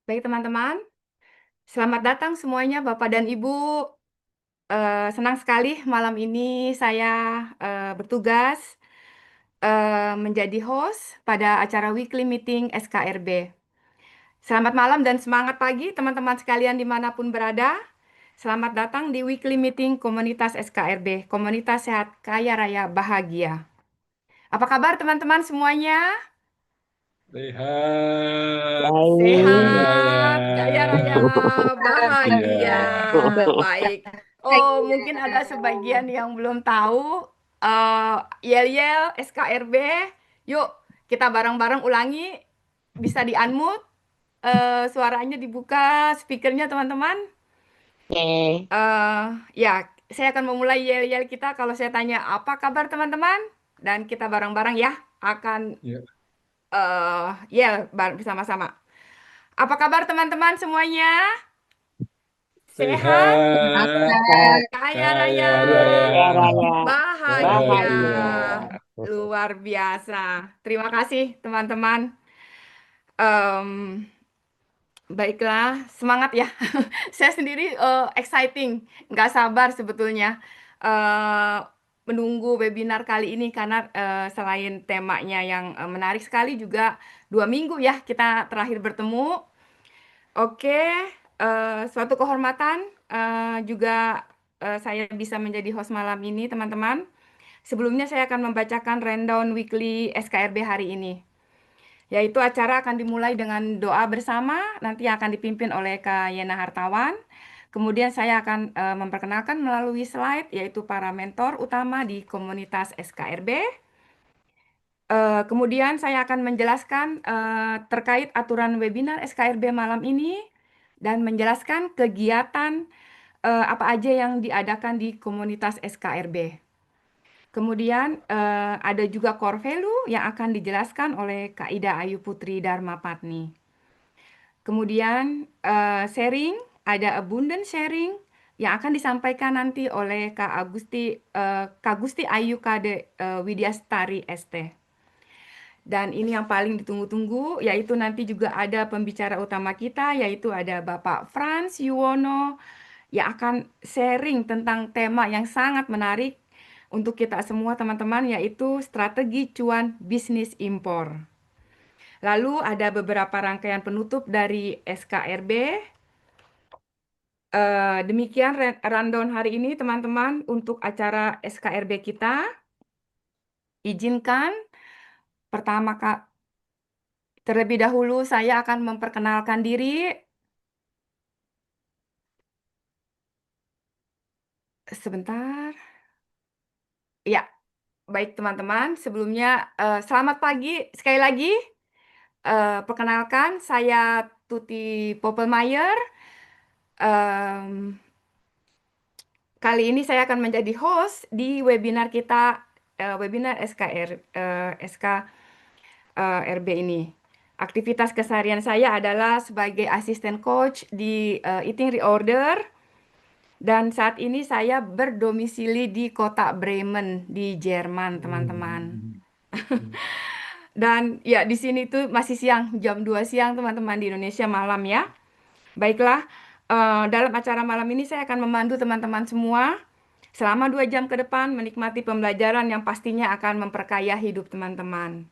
Baik teman-teman, selamat datang semuanya Bapak dan Ibu. Senang sekali malam ini saya bertugas menjadi host pada acara weekly meeting SKRB. Selamat malam dan semangat pagi teman-teman sekalian dimanapun berada. Selamat datang di weekly meeting komunitas SKRB, Komunitas Sehat Kaya Raya Bahagia. Apa kabar teman-teman semuanya? Sehat, kaya Baik. raya, Sehat, kaya raya, bahagia. bahagia. Baik. Oh, mungkin ada sebagian yang belum tahu. Yel-yel, SKRB. Yuk, kita bareng-bareng ulangi. Bisa di-unmute. Suaranya dibuka, speakernya teman-teman. Oke. eh ya, saya akan memulai yel-yel kita kalau saya tanya apa kabar teman-teman. Dan kita bareng-bareng ya akan Ya, yel bersama-sama. Apa kabar teman-teman semuanya? Sehat, sehat, Sehat, kaya kaya raya, raya, kaya raya, bahagia. bahagia. bahagia. Luar biasa. Terima kasih teman-teman. Em, Baiklah, semangat ya. Saya sendiri exciting, nggak sabar sebetulnya eh, menunggu webinar kali ini karena selain temanya yang menarik sekali juga 2 minggu ya kita terakhir bertemu. Oke, suatu kehormatan juga saya bisa menjadi host malam ini, teman-teman. Sebelumnya saya akan membacakan rundown weekly SKRB hari ini, yaitu acara akan dimulai dengan doa bersama, nanti akan dipimpin oleh Kak Yena Hartawan. Kemudian saya akan memperkenalkan melalui slide, yaitu para mentor utama di komunitas SKRB. Kemudian saya akan menjelaskan terkait aturan webinar SKRB malam ini dan menjelaskan kegiatan apa aja yang diadakan di komunitas SKRB. Kemudian ada juga core value yang akan dijelaskan oleh Kak Ida Ayu Putri Dharmapatni. Kemudian sharing, ada abundant sharing yang akan disampaikan nanti oleh Kak Gusti Ayu Kade Widyastari ST. Dan ini yang paling ditunggu-tunggu, yaitu nanti juga ada pembicara utama kita, yaitu ada Bapak Frans Yuwono, yang akan sharing tentang tema yang sangat menarik untuk kita semua teman-teman, yaitu strategi cuan bisnis impor. Lalu ada beberapa rangkaian penutup dari SKRB. Demikian rundown hari ini teman-teman untuk acara SKRB kita. Izinkan pertama Kak, terlebih dahulu saya akan memperkenalkan diri. Sebentar. Ya, baik teman-teman. Sebelumnya selamat pagi sekali lagi. Perkenalkan, saya Tuti Popelmeier. Em, Kali ini saya akan menjadi host di webinar kita, webinar SKRB ini. Aktivitas keseharian saya adalah sebagai asisten coach di Eating Reorder. Dan saat ini saya berdomisili di kota Bremen di Jerman, teman-teman. Hmm. Dan ya di sini tuh masih siang, jam 2 siang teman-teman di Indonesia malam ya. Baiklah, dalam acara malam ini saya akan memandu teman-teman semua selama 2 jam ke depan menikmati pembelajaran yang pastinya akan memperkaya hidup teman-teman.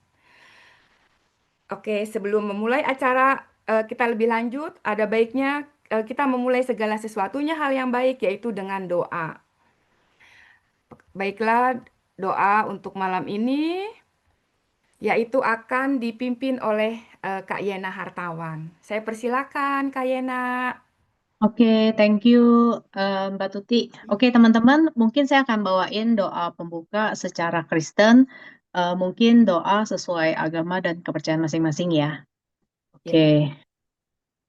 Oke, sebelum memulai acara kita lebih lanjut, ada baiknya kita memulai segala sesuatunya hal yang baik yaitu dengan doa. Baiklah, doa untuk malam ini yaitu akan dipimpin oleh Kak Yena Hartawan. Saya persilakan Kak Yena. Oke, thank you Mbak Tuti. Oke, teman-teman, mungkin saya akan bawain doa pembuka secara Kristen, mungkin doa sesuai agama dan kepercayaan masing-masing ya. Oke. Ya.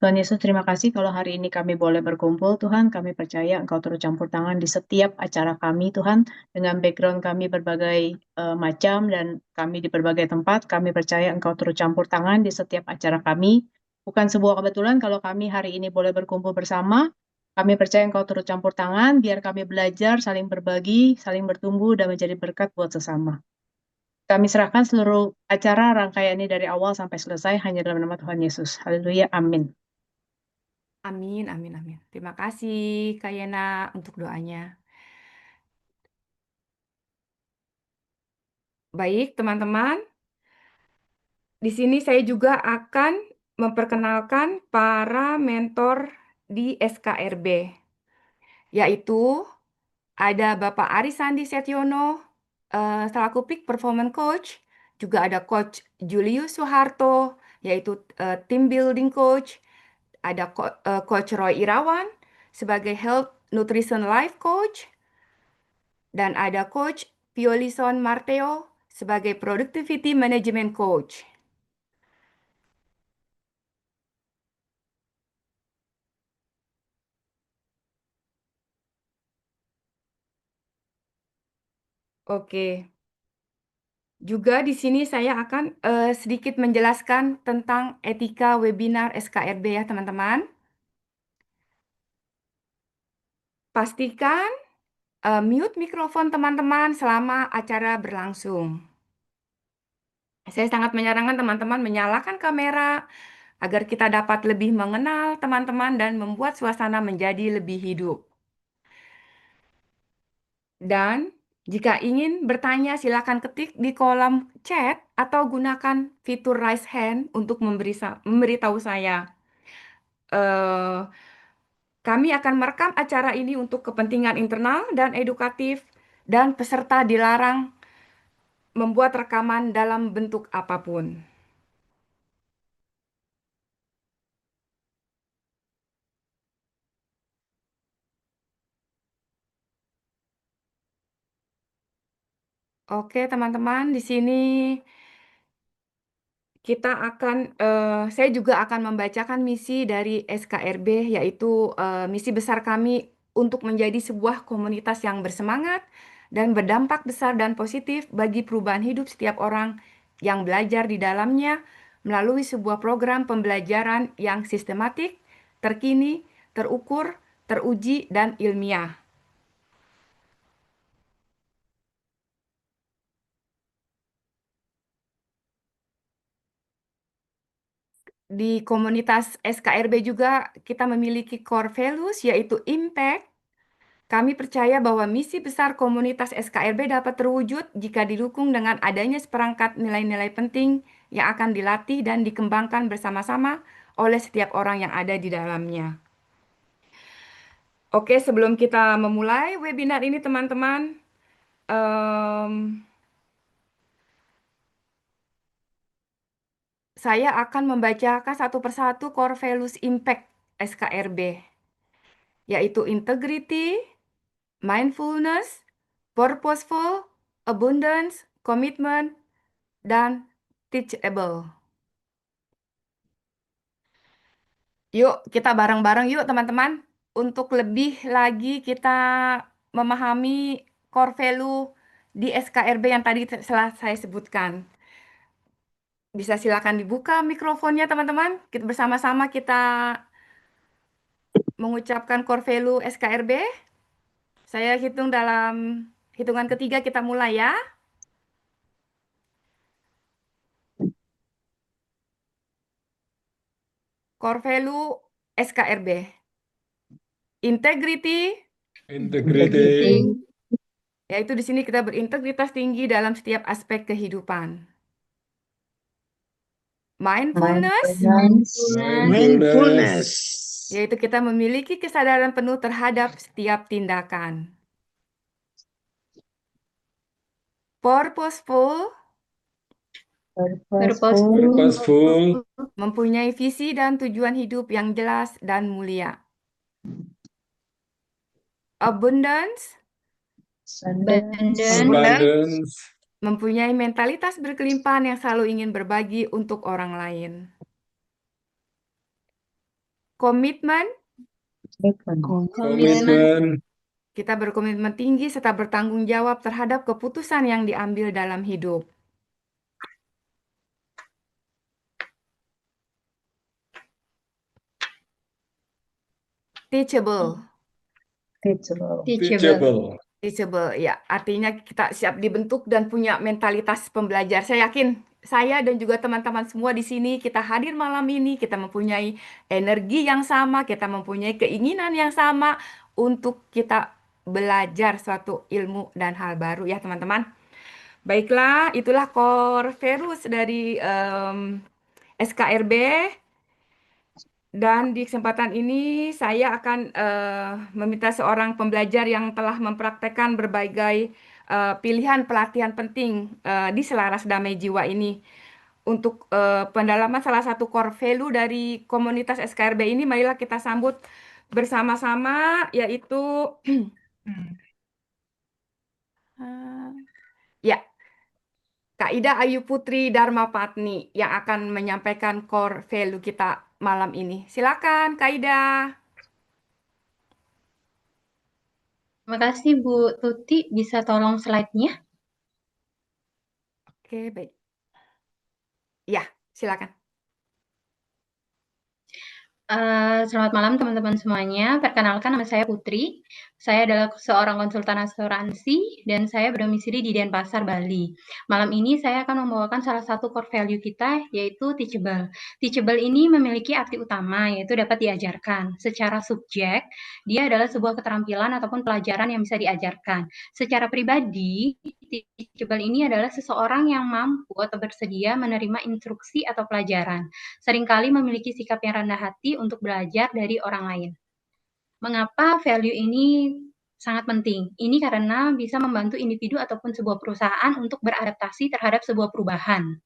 Tuhan Yesus, terima kasih kalau hari ini kami boleh berkumpul, Tuhan. Kami percaya Engkau turut campur tangan di setiap acara kami, Tuhan. Dengan background kami berbagai macam dan kami di berbagai tempat, kami percaya Engkau turut campur tangan di setiap acara kami. Bukan sebuah kebetulan kalau kami hari ini boleh berkumpul bersama. Kami percaya Engkau turut campur tangan, biar kami belajar, saling berbagi, saling bertumbuh, dan menjadi berkat buat sesama. Kami serahkan seluruh acara rangkaian ini dari awal sampai selesai hanya dalam nama Tuhan Yesus. Haleluya, amin. Amin, amin, amin. Terima kasih, Kak Yena, untuk doanya. Baik, teman-teman. Di sini saya juga akan memperkenalkan para mentor di SKRB, yaitu ada Bapak Arisandi Setiono, selaku Peak Performance Coach, juga ada Coach Julius Soeharto, yaitu Team Building Coach, ada Coach Roy Irawan sebagai Health Nutrition Life Coach, dan ada Coach Piolison Marteo sebagai Productivity Management Coach. Oke. Juga di sini saya akan sedikit menjelaskan tentang etika webinar SKRB ya teman-teman. Pastikan mute mikrofon teman-teman selama acara berlangsung. Saya sangat menyarankan teman-teman menyalakan kamera agar kita dapat lebih mengenal teman-teman dan membuat suasana menjadi lebih hidup. Dan jika ingin bertanya, silakan ketik di kolom chat atau gunakan fitur raise hand untuk memberitahu saya. Kami akan merekam acara ini untuk kepentingan internal dan edukatif, dan peserta dilarang membuat rekaman dalam bentuk apapun. Oke, teman-teman, di sini saya juga akan membacakan misi dari SKRB, yaitu misi besar kami untuk menjadi sebuah komunitas yang bersemangat dan berdampak besar dan positif bagi perubahan hidup setiap orang yang belajar di dalamnya melalui sebuah program pembelajaran yang sistematik, terkini, terukur, teruji, dan ilmiah. Di komunitas SKRB juga kita memiliki core values, yaitu impact. Kami percaya bahwa misi besar komunitas SKRB dapat terwujud jika didukung dengan adanya seperangkat nilai-nilai penting yang akan dilatih dan dikembangkan bersama-sama oleh setiap orang yang ada di dalamnya. Oke, sebelum kita memulai webinar ini, teman-teman, saya akan membacakan satu persatu core values impact SKRB, yaitu integrity, mindfulness, purposeful, abundance, commitment, dan teachable. Yuk, kita bareng-bareng yuk teman-teman. Untuk lebih lagi kita memahami core value di SKRB yang tadi telah saya sebutkan. Bisa silakan dibuka mikrofonnya teman-teman. Bersama-sama kita mengucapkan core value SKRB. Saya hitung dalam hitungan ketiga, kita mulai ya. Core value SKRB. Integrity, Integrity, yaitu di sini kita berintegritas tinggi dalam setiap aspek kehidupan. Mindfulness, mindfulness, yaitu kita memiliki kesadaran penuh terhadap setiap tindakan. Purposeful, purposeful, mempunyai visi dan tujuan hidup yang jelas dan mulia. Abundance, abundance, mempunyai mentalitas berkelimpahan yang selalu ingin berbagi untuk orang lain. Komitmen, commitment, kita berkomitmen tinggi serta bertanggung jawab terhadap keputusan yang diambil dalam hidup. Teachable. teachable, Teachable, ya, artinya kita siap dibentuk dan punya mentalitas pembelajar. Saya yakin saya dan juga teman-teman semua di sini, kita hadir malam ini, kita mempunyai energi yang sama, kita mempunyai keinginan yang sama untuk kita belajar suatu ilmu dan hal baru ya teman-teman. Baiklah, itulah core values dari SKRB. Dan di kesempatan ini saya akan meminta seorang pembelajar yang telah mempraktekkan berbagai pilihan pelatihan penting di Selaras Damai Jiwa ini. Untuk pendalaman salah satu core value dari komunitas SKRB ini, marilah kita sambut bersama-sama, yaitu ya, Kak Ida Ayu Putri Darmapatni yang akan menyampaikan core value kita malam ini. Silakan, Kak Ida. Terima kasih Bu Tuti, bisa tolong slide-nya? Oke, baik. Ya, silakan. Selamat malam teman-teman semuanya. Perkenalkan, nama saya Putri. Saya adalah seorang konsultan asuransi dan saya berdomisili di Denpasar, Bali. Malam ini saya akan membawakan salah satu core value kita, yaitu teachable. Teachable ini memiliki arti utama, yaitu dapat diajarkan. Secara subjek, dia adalah sebuah keterampilan ataupun pelajaran yang bisa diajarkan. Secara pribadi, teachable ini adalah seseorang yang mampu atau bersedia menerima instruksi atau pelajaran. Seringkali memiliki sikap yang rendah hati untuk belajar dari orang lain. Mengapa value ini sangat penting? Ini karena bisa membantu individu ataupun sebuah perusahaan untuk beradaptasi terhadap sebuah perubahan,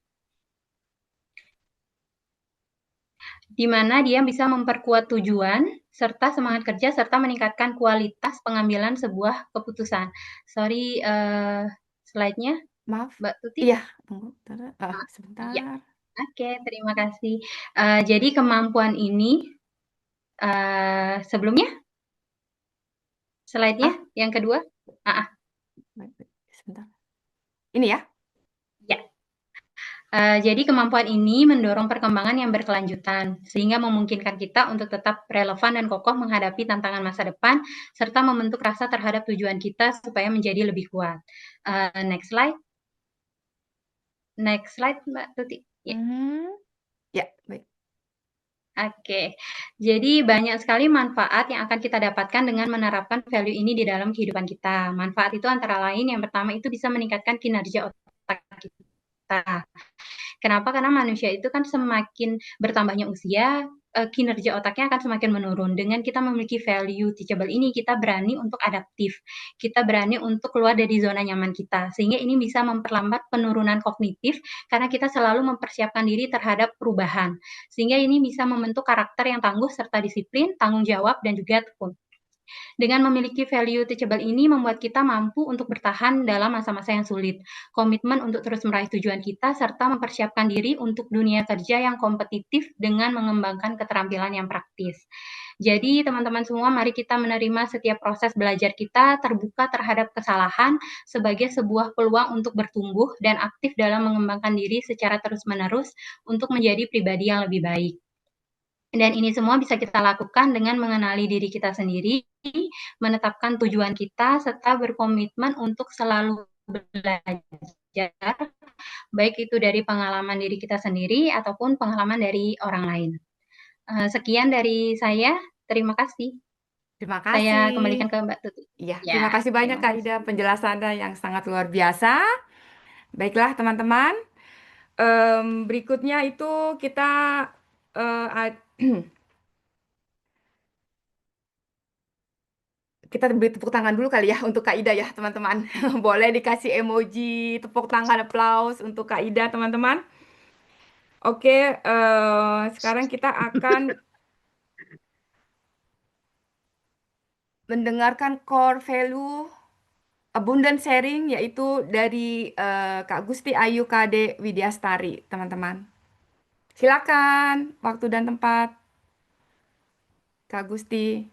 di mana dia bisa memperkuat tujuan serta semangat kerja serta meningkatkan kualitas pengambilan sebuah keputusan. Sorry, slide-nya, Maaf. Mbak Tuti. Iya, tunggu. Sebentar. Ya. Oke, terima kasih. Jadi kemampuan ini sebelumnya slide-nya yang kedua. Sebentar. Ini ya. Ya. Jadi kemampuan ini mendorong perkembangan yang berkelanjutan, sehingga memungkinkan kita untuk tetap relevan dan kokoh menghadapi tantangan masa depan, serta membentuk rasa terhadap tujuan kita supaya menjadi lebih kuat. Next slide. Next slide, Mbak Tuti. Ya. Ya, baik. Oke, jadi banyak sekali manfaat yang akan kita dapatkan dengan menerapkan value ini di dalam kehidupan kita. Manfaat itu antara lain yang pertama itu bisa meningkatkan kinerja otak kita. Kenapa? Karena manusia itu kan semakin bertambahnya usia, kinerja otaknya akan semakin menurun. Dengan kita memiliki value teachable ini, kita berani untuk adaptif, kita berani untuk keluar dari zona nyaman kita, sehingga ini bisa memperlambat penurunan kognitif karena kita selalu mempersiapkan diri terhadap perubahan, sehingga ini bisa membentuk karakter yang tangguh serta disiplin, tanggung jawab, dan juga tekun. Dengan memiliki value teachable ini membuat kita mampu untuk bertahan dalam masa-masa yang sulit, komitmen untuk terus meraih tujuan kita, serta mempersiapkan diri untuk dunia kerja yang kompetitif dengan mengembangkan keterampilan yang praktis. Jadi teman-teman semua, mari kita menerima setiap proses belajar kita terbuka terhadap kesalahan sebagai sebuah peluang untuk bertumbuh dan aktif dalam mengembangkan diri secara terus-menerus untuk menjadi pribadi yang lebih baik. Dan ini semua bisa kita lakukan dengan mengenali diri kita sendiri, menetapkan tujuan kita, serta berkomitmen untuk selalu belajar, baik itu dari pengalaman diri kita sendiri ataupun pengalaman dari orang lain. Sekian dari saya, terima kasih. Terima kasih. Saya kembalikan ke Mbak Tuti. Ya, terima kasih banyak Kak Ida, penjelasannya yang sangat luar biasa. Baiklah teman-teman, berikutnya itu kita kita beri tepuk tangan dulu kali ya untuk Kak Ida ya teman-teman. Boleh dikasih emoji tepuk tangan applause untuk Kak Ida teman-teman. Oke, sekarang kita akan mendengarkan core value abundant sharing yaitu dari Kak Gusti Ayu Kade Widyastari teman-teman. Silakan waktu dan tempat Kak Gusti.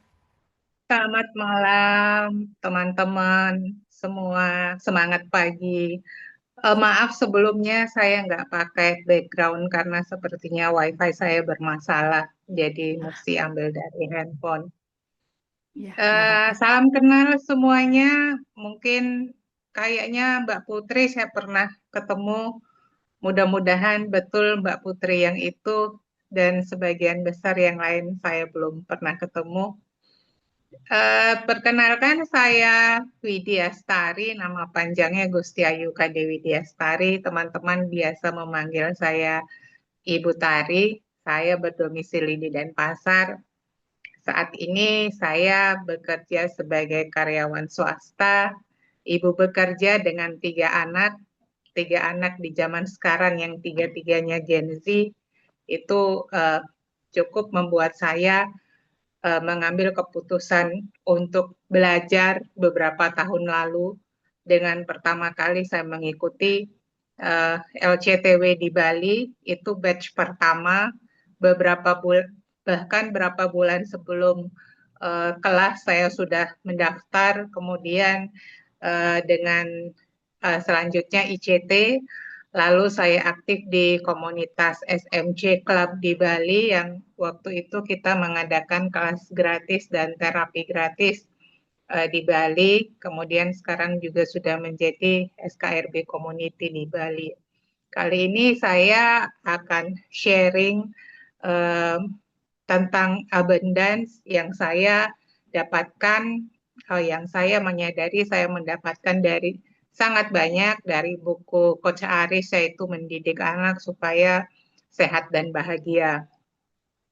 Selamat malam, teman-teman semua. Semangat pagi. Maaf sebelumnya saya nggak pakai background karena sepertinya WiFi saya bermasalah, jadi mesti ambil dari handphone. Ya, nggak apa-apa. Salam kenal semuanya. Mungkin kayaknya Mbak Putri saya pernah ketemu Mudah-mudahan betul Mbak Putri yang itu dan sebagian besar yang lain saya belum pernah ketemu. Perkenalkan saya Widya Astari, nama panjangnya Gusti Ayu Kade Widya Astari. Teman-teman biasa memanggil saya Ibu Tari. Saya berdomisili di Denpasar. Saat ini saya bekerja sebagai karyawan swasta. Ibu bekerja dengan 3 anak. 3 anak di zaman sekarang yang tiga-tiganya Gen Z itu cukup membuat saya mengambil keputusan untuk belajar beberapa tahun lalu dengan pertama kali saya mengikuti LCTW di Bali, itu batch pertama, bahkan berapa bulan sebelum kelas saya sudah mendaftar, kemudian dengan selanjutnya ICT, lalu saya aktif di komunitas SMC Club di Bali yang waktu itu kita mengadakan kelas gratis dan terapi gratis di Bali, kemudian sekarang juga sudah menjadi SKRB Community di Bali. Kali ini saya akan sharing tentang abundance yang saya dapatkan, yang saya menyadari saya mendapatkan dari sangat banyak dari buku Coach Aris, yaitu Mendidik Anak Supaya Sehat dan Bahagia.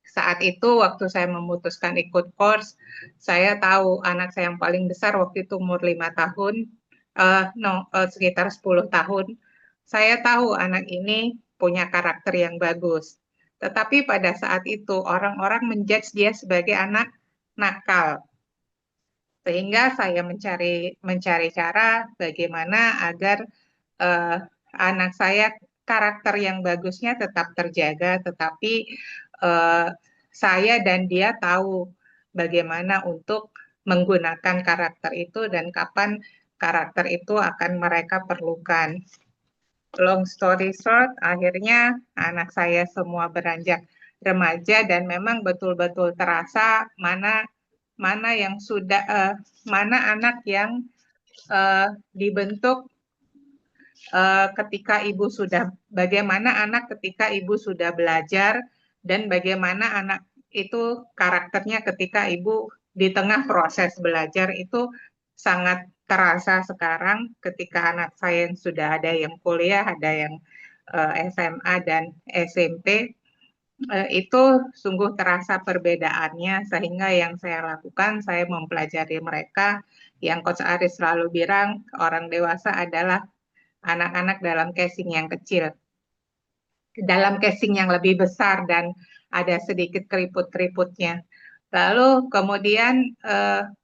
Saat itu waktu saya memutuskan ikut course, saya tahu anak saya yang paling besar waktu itu umur 5 tahun, sekitar 10 tahun. Saya tahu anak ini punya karakter yang bagus. Tetapi pada saat itu orang-orang menjudge dia sebagai anak nakal. Sehingga saya mencari cara bagaimana agar anak saya karakter yang bagusnya tetap terjaga, tetapi saya dan dia tahu bagaimana untuk menggunakan karakter itu dan kapan karakter itu akan mereka perlukan. Long story short, akhirnya anak saya semua beranjak remaja dan memang betul-betul terasa mana yang sudah mana anak yang dibentuk ketika ibu sudah, bagaimana anak ketika ibu sudah belajar dan bagaimana anak itu karakternya ketika ibu di tengah proses belajar itu sangat terasa sekarang ketika anak saya yang sudah ada yang kuliah, ada yang SMA dan SMP. Itu sungguh terasa perbedaannya, sehingga yang saya lakukan, saya mempelajari mereka. Yang Coach Aris selalu bilang, orang dewasa adalah anak-anak dalam casing yang kecil, dalam casing yang lebih besar dan ada sedikit keriput-keriputnya. Lalu kemudian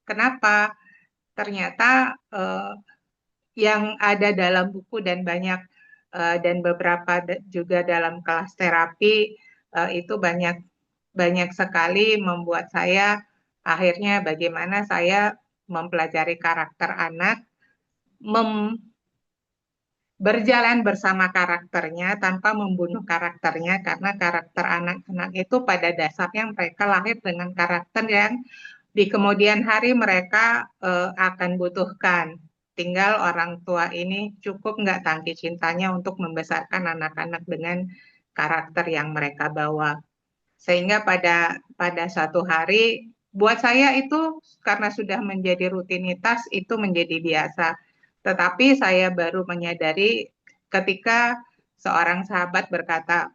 kenapa ternyata yang ada dalam buku dan banyak dan beberapa juga dalam kelas terapi itu banyak sekali membuat saya akhirnya bagaimana saya mempelajari karakter anak, berjalan bersama karakternya tanpa membunuh karakternya, karena karakter anak-anak itu pada dasarnya mereka lahir dengan karakter yang di kemudian hari mereka akan butuhkan. Tinggal orang tua ini cukup nggak tangki cintanya untuk membesarkan anak-anak dengan karakter yang mereka bawa. Sehingga pada satu hari, buat saya itu karena sudah menjadi rutinitas, itu menjadi biasa. Tetapi saya baru menyadari ketika seorang sahabat berkata,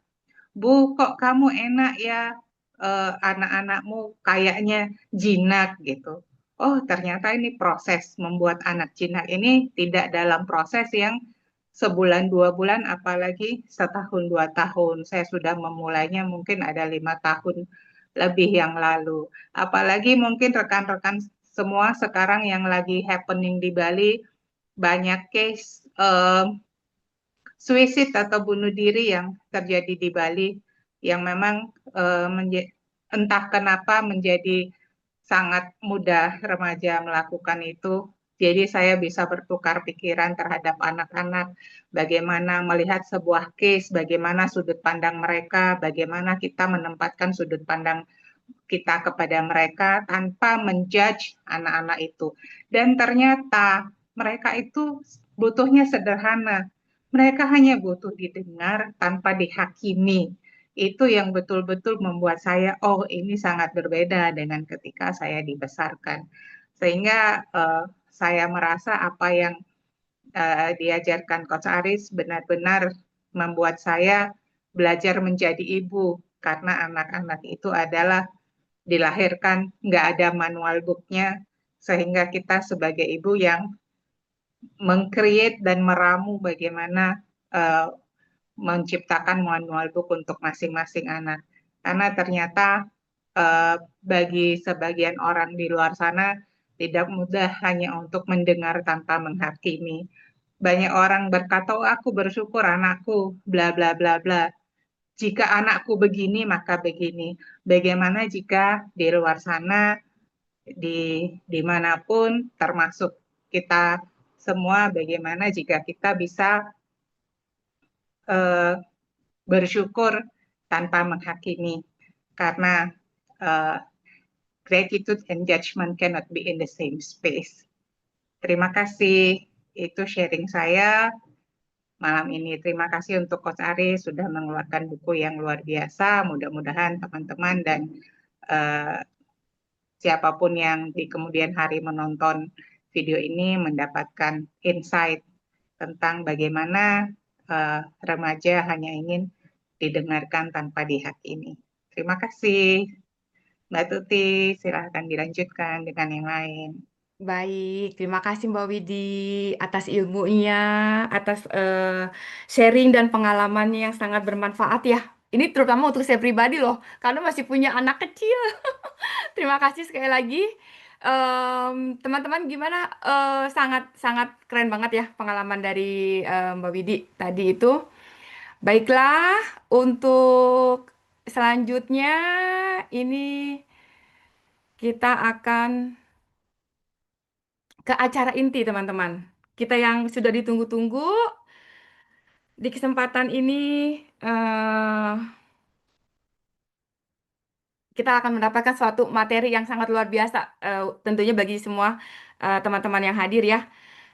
"Bu, kok kamu enak ya, anak-anakmu kayaknya jinak gitu." Oh, ternyata ini proses membuat anak jinak ini tidak dalam proses yang sebulan 2 bulan, apalagi setahun 2 tahun. Saya sudah memulainya mungkin ada 5 tahun lebih yang lalu. Apalagi mungkin rekan-rekan semua sekarang yang lagi happening di Bali, banyak case suicide atau bunuh diri yang terjadi di Bali, yang memang entah kenapa menjadi sangat mudah remaja melakukan itu. Jadi saya bisa bertukar pikiran terhadap anak-anak, bagaimana melihat sebuah case, bagaimana sudut pandang mereka, bagaimana kita menempatkan sudut pandang kita kepada mereka tanpa menjudge anak-anak itu. Dan ternyata mereka itu butuhnya sederhana. Mereka hanya butuh didengar tanpa dihakimi. Itu yang betul-betul membuat saya, oh ini sangat berbeda dengan ketika saya dibesarkan. Sehingga saya merasa apa yang diajarkan Coach Aris benar-benar membuat saya belajar menjadi ibu. Karena anak-anak itu adalah dilahirkan nggak ada manual booknya, sehingga kita sebagai ibu yang mengcreate dan meramu bagaimana uh, menciptakan manual book untuk masing-masing anak. Karena ternyata bagi sebagian orang di luar sana tidak mudah hanya untuk mendengar tanpa menghakimi. Banyak orang berkata, oh aku bersyukur anakku, bla bla bla bla. Jika anakku begini, maka begini. Bagaimana jika di luar sana, dimanapun, termasuk kita semua, bagaimana jika kita bisa uh, bersyukur tanpa menghakimi, karena uh, gratitude and judgment cannot be in the same space. Terima kasih, itu sharing saya malam ini. Terima kasih untuk Coach Ari sudah mengeluarkan buku yang luar biasa. Mudah-mudahan teman-teman dan uh, siapapun yang di kemudian hari menonton video ini mendapatkan insight tentang bagaimana remaja hanya ingin didengarkan tanpa dihakimi. Terima kasih. Mbak Tuti, silahkan dilanjutkan dengan yang lain. Baik, terima kasih Mbak Widi atas ilmunya, atas sharing dan pengalamannya yang sangat bermanfaat ya. Ini terutama untuk saya pribadi loh, karena masih punya anak kecil. Terima kasih sekali lagi. Teman-teman gimana? Sangat sangat keren banget ya pengalaman dari Mbak Widi tadi itu. Baiklah, untuk selanjutnya ini kita akan ke acara inti, teman-teman. Kita yang sudah ditunggu-tunggu di kesempatan ini, eh, kita akan mendapatkan suatu materi yang sangat luar biasa, tentunya bagi semua teman-teman yang hadir ya.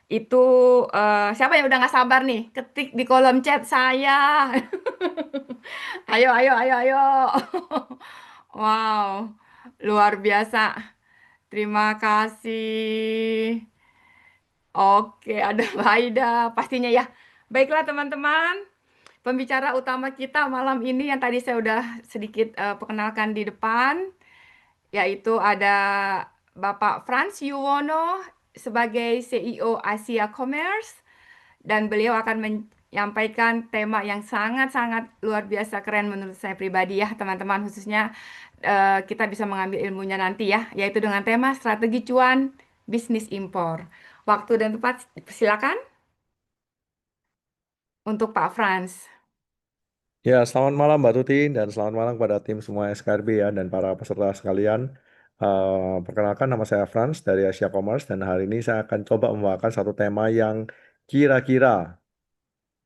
Itu siapa yang udah nggak sabar nih? Ketik di kolom chat saya. Ayo, ayo, ayo, ayo. Wow, luar biasa. Terima kasih. Oke, ada Maida pastinya ya. Baiklah teman-teman, pembicara utama kita malam ini yang tadi saya udah sedikit perkenalkan di depan, yaitu ada Bapak Frans Yuwono sebagai CEO Asia Commerce, dan beliau akan menyampaikan tema yang sangat-sangat luar biasa keren menurut saya pribadi ya teman-teman, khususnya kita bisa mengambil ilmunya nanti ya, yaitu dengan tema strategi cuan bisnis impor. Waktu dan tempat silakan untuk Pak Frans. Ya, selamat malam Mbak Tuti dan selamat malam kepada tim semua SKRB ya dan para peserta sekalian. Perkenalkan nama saya Frans dari Asia Commerce dan hari ini saya akan coba membawakan satu tema yang kira-kira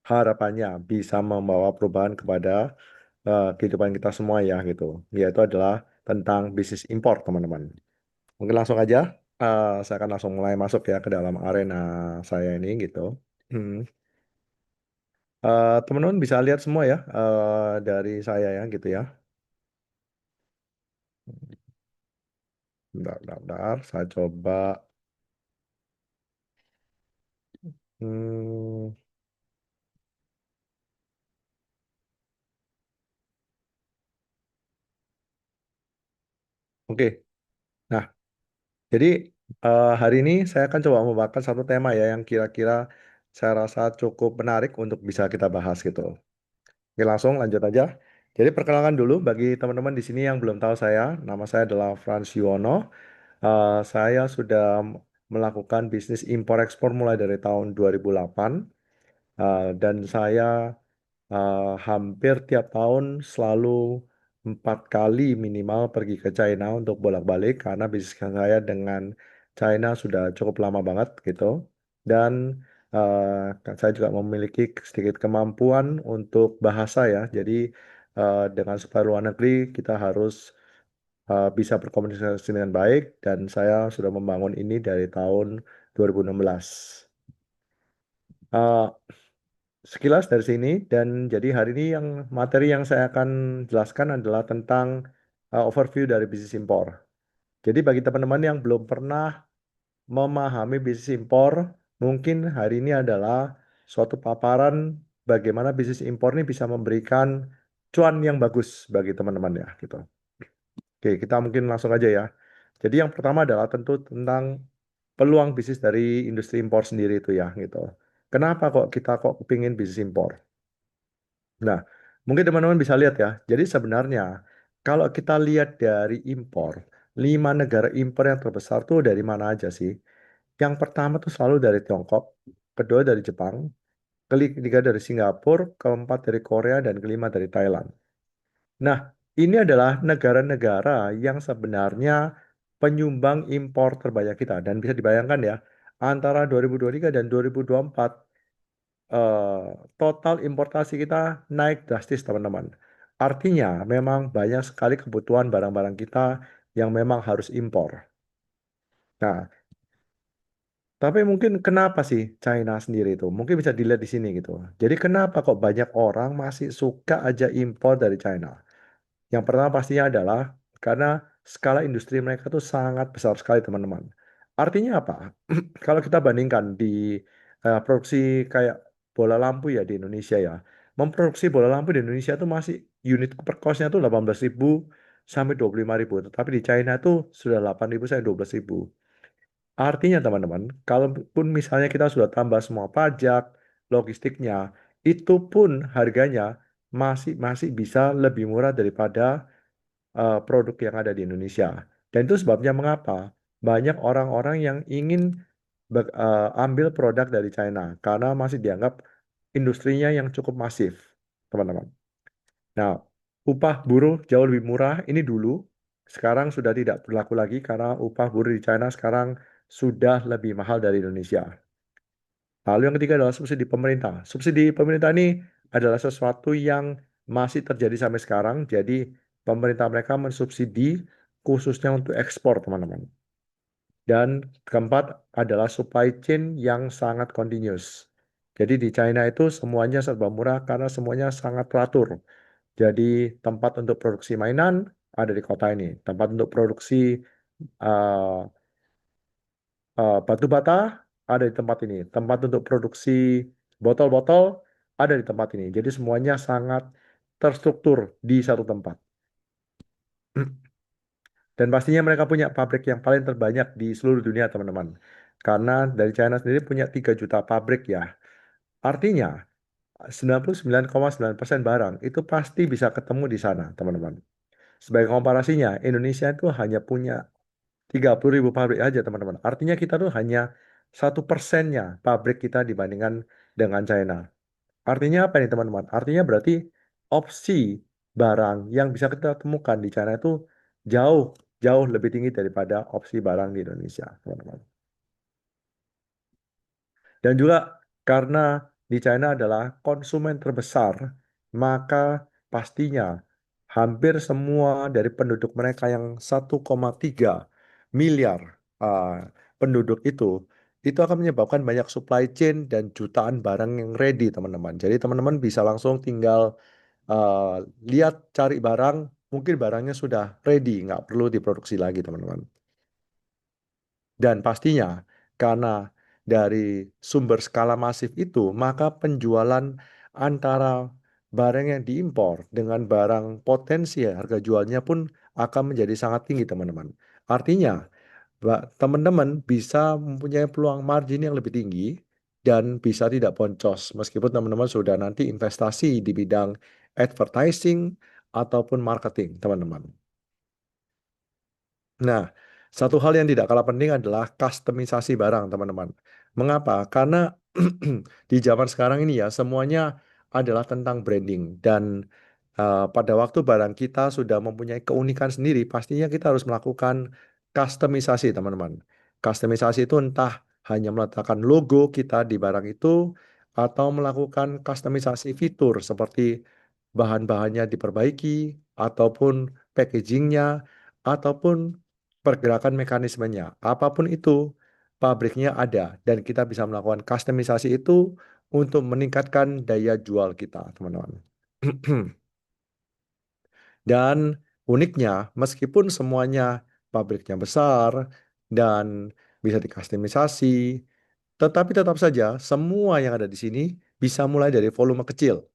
harapannya bisa membawa perubahan kepada kehidupan kita semua ya gitu. Yaitu adalah tentang bisnis impor teman-teman. Mungkin langsung aja saya akan langsung mulai masuk ya ke dalam arena saya ini gitu. Hmm. Teman-teman bisa lihat semua ya dari saya ya gitu ya. Bentar, saya coba. Hmm, oke. Nah, jadi hari ini saya akan coba membawakan satu tema ya yang kira-kira saya rasa cukup menarik untuk bisa kita bahas gitu. Oke, langsung lanjut aja. Jadi perkenalkan dulu bagi teman-teman di sini yang belum tahu saya, nama saya adalah Frans Yuwono. Saya sudah melakukan bisnis impor-ekspor mulai dari tahun 2008. Dan saya hampir tiap tahun selalu 4 kali minimal pergi ke China untuk bolak-balik karena bisnis saya dengan China sudah cukup lama banget gitu. Dan saya juga memiliki sedikit kemampuan untuk bahasa ya. Jadi dengan supaya luar negeri kita harus bisa berkomunikasi dengan baik dan saya sudah membangun ini dari tahun 2016. Uh, sekilas dari sini, dan jadi hari ini materi yang saya akan jelaskan adalah tentang overview dari bisnis impor. Jadi bagi teman-teman yang belum pernah memahami bisnis impor, mungkin hari ini adalah suatu paparan bagaimana bisnis impor ini bisa memberikan cuan yang bagus bagi teman-teman ya gitu. Oke, kita mungkin langsung aja ya. Jadi yang pertama adalah tentu tentang peluang bisnis dari industri impor sendiri itu ya gitu. Kenapa kok kita kepingin bisnis impor? Nah, mungkin teman-teman bisa lihat ya. Jadi sebenarnya kalau kita lihat dari impor, 5 negara impor yang terbesar tuh dari mana aja sih? Yang pertama tuh selalu dari Tiongkok, kedua dari Jepang, ketiga dari Singapura, keempat dari Korea, dan kelima dari Thailand. Nah, ini adalah negara-negara yang sebenarnya penyumbang impor terbanyak kita. Dan bisa dibayangkan ya, antara 2023 dan 2024, eh, total importasi kita naik drastis, teman-teman. Artinya, memang banyak sekali kebutuhan barang-barang kita yang memang harus impor. Nah, tapi mungkin kenapa sih China sendiri itu? Mungkin bisa dilihat di sini gitu. Jadi kenapa kok banyak orang masih suka aja impor dari China? Yang pertama pastinya adalah karena skala industri mereka tuh sangat besar sekali, teman-teman. Artinya apa? Kalau kita bandingkan di produksi kayak bola lampu ya di Indonesia ya. Memproduksi bola lampu di Indonesia tuh masih unit per kosnya tuh 18.000 sampai 25.000. Tetapi di China tuh sudah 8.000 sampai 12.000. Artinya teman-teman, kalaupun misalnya kita sudah tambah semua pajak, logistiknya, itu pun harganya masih masih bisa lebih murah daripada produk yang ada di Indonesia. Dan itu sebabnya mengapa banyak orang-orang yang ingin ambil produk dari China karena masih dianggap industrinya yang cukup masif, teman-teman. Nah, upah buruh jauh lebih murah ini dulu, sekarang sudah tidak berlaku lagi karena upah buruh di China sekarang sudah lebih mahal dari Indonesia. Lalu yang ketiga adalah subsidi pemerintah. Subsidi pemerintah ini adalah sesuatu yang masih terjadi sampai sekarang. Jadi pemerintah mereka mensubsidi khususnya untuk ekspor, teman-teman. Dan keempat adalah supply chain yang sangat continuous. Jadi di China itu semuanya serba murah karena semuanya sangat teratur. Jadi tempat untuk produksi mainan ada di kota ini. Tempat untuk produksi uh, batu bata ada di tempat ini. Tempat untuk produksi botol-botol ada di tempat ini. Jadi semuanya sangat terstruktur di satu tempat. Dan pastinya mereka punya pabrik yang paling terbanyak di seluruh dunia, teman-teman. Karena dari China sendiri punya 3 juta pabrik ya. Artinya 99,9% barang itu pasti bisa ketemu di sana, teman-teman. Sebagai komparasinya, Indonesia itu hanya punya 30.000 pabrik aja, teman-teman. Artinya kita tuh hanya 1%-nya pabrik kita dibandingkan dengan China. Artinya apa nih, teman-teman? Artinya berarti opsi barang yang bisa kita temukan di China itu jauh, jauh lebih tinggi daripada opsi barang di Indonesia, teman-teman. Dan juga karena di China adalah konsumen terbesar, maka pastinya hampir semua dari penduduk mereka yang 1,3 miliar uh, penduduk itu akan menyebabkan banyak supply chain dan jutaan barang yang ready, teman-teman. Jadi teman-teman bisa langsung tinggal uh, lihat, cari barang, mungkin barangnya sudah ready, nggak perlu diproduksi lagi, teman-teman. Dan pastinya karena dari sumber skala masif itu, maka penjualan antara barang yang diimpor dengan barang potensi harga jualnya pun akan menjadi sangat tinggi, teman-teman. Artinya, teman-teman bisa mempunyai peluang margin yang lebih tinggi dan bisa tidak boncos meskipun teman-teman sudah nanti investasi di bidang advertising ataupun marketing, teman-teman. Nah, satu hal yang tidak kalah penting adalah customisasi barang, teman-teman. Mengapa? Karena di zaman sekarang ini ya, semuanya adalah tentang branding. Dan pada waktu barang kita sudah mempunyai keunikan sendiri, pastinya kita harus melakukan customisasi, teman-teman. Customisasi itu entah hanya meletakkan logo kita di barang itu, atau melakukan customisasi fitur seperti bahan-bahannya diperbaiki, ataupun packagingnya, ataupun pergerakan mekanismenya. Apapun itu, pabriknya ada dan kita bisa melakukan customisasi itu untuk meningkatkan daya jual kita, teman-teman. Dan uniknya, meskipun semuanya pabriknya besar dan bisa dikustomisasi, tetapi tetap saja semua yang ada di sini bisa mulai dari volume kecil.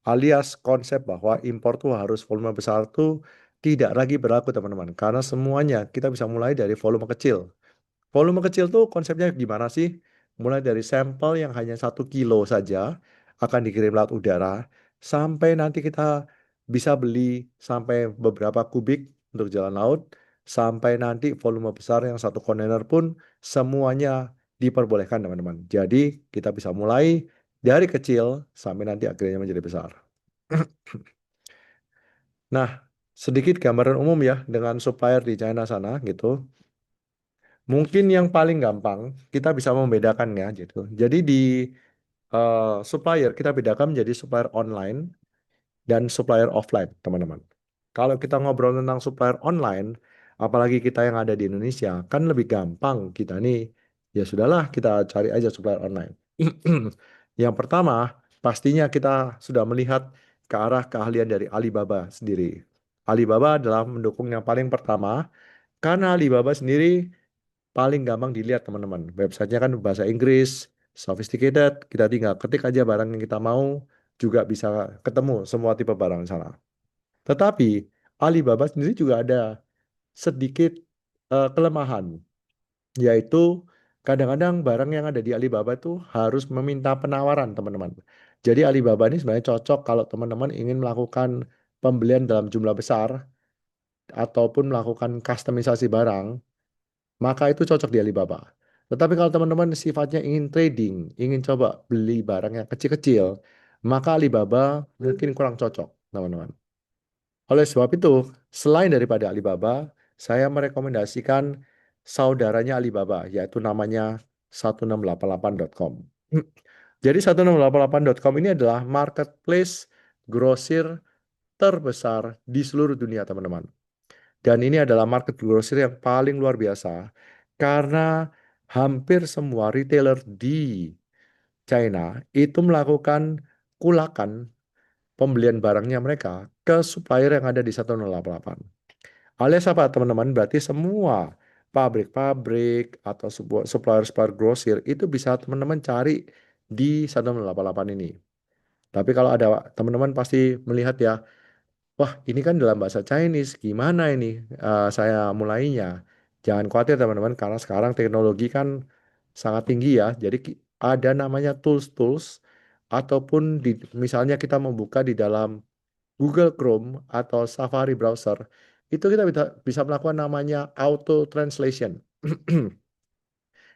Alias konsep bahwa impor tuh harus volume besar tuh tidak lagi berlaku, teman-teman. Karena semuanya kita bisa mulai dari volume kecil. Volume kecil tuh konsepnya gimana sih? Mulai dari sampel yang hanya 1 kilo saja akan dikirim lewat udara, sampai nanti kita bisa beli sampai beberapa kubik untuk jalan laut, sampai nanti volume besar yang 1 kontainer pun semuanya diperbolehkan, teman-teman. Jadi kita bisa mulai dari kecil sampai nanti akhirnya menjadi besar. Nah, sedikit gambaran umum ya dengan supplier di China sana gitu. Mungkin yang paling gampang kita bisa membedakannya gitu. Jadi di supplier kita bedakan menjadi supplier online dan supplier offline, teman-teman. Kalau kita ngobrol tentang supplier online, apalagi kita yang ada di Indonesia, kan lebih gampang kita nih. Ya sudahlah, kita cari aja supplier online. Yang pertama, pastinya kita sudah melihat ke arah keahlian dari Alibaba sendiri. Alibaba adalah mendukung yang paling pertama, karena Alibaba sendiri paling gampang dilihat, teman-teman. Websitenya kan bahasa Inggris, sophisticated. Kita tinggal ketik aja barang yang kita mau, juga bisa ketemu semua tipe barang di sana. Tetapi Alibaba sendiri juga ada sedikit kelemahan, yaitu kadang-kadang barang yang ada di Alibaba itu harus meminta penawaran, teman-teman. Jadi Alibaba ini sebenarnya cocok kalau teman-teman ingin melakukan pembelian dalam jumlah besar ataupun melakukan kustomisasi barang, maka itu cocok di Alibaba. Tetapi kalau teman-teman sifatnya ingin trading, ingin coba beli barang yang kecil-kecil, maka Alibaba mungkin kurang cocok, teman-teman. Oleh sebab itu, selain daripada Alibaba, saya merekomendasikan saudaranya Alibaba, yaitu namanya 1688.com. Jadi 1688.com ini adalah marketplace grosir terbesar di seluruh dunia, teman-teman. Dan ini adalah market grosir yang paling luar biasa karena hampir semua retailer di China itu melakukan kulakan pembelian barangnya mereka ke supplier yang ada di 1088. Alias apa, teman-teman? Berarti semua pabrik-pabrik atau supplier-supplier grosir itu bisa teman-teman cari di 1088 ini. Tapi kalau ada teman-teman pasti melihat ya, wah, ini kan dalam bahasa Chinese, gimana ini saya mulainya? Jangan khawatir, teman-teman, karena sekarang teknologi kan sangat tinggi ya. Jadi ada namanya tools-tools, ataupun misalnya kita membuka di dalam Google Chrome atau Safari browser, itu kita bisa melakukan namanya auto translation.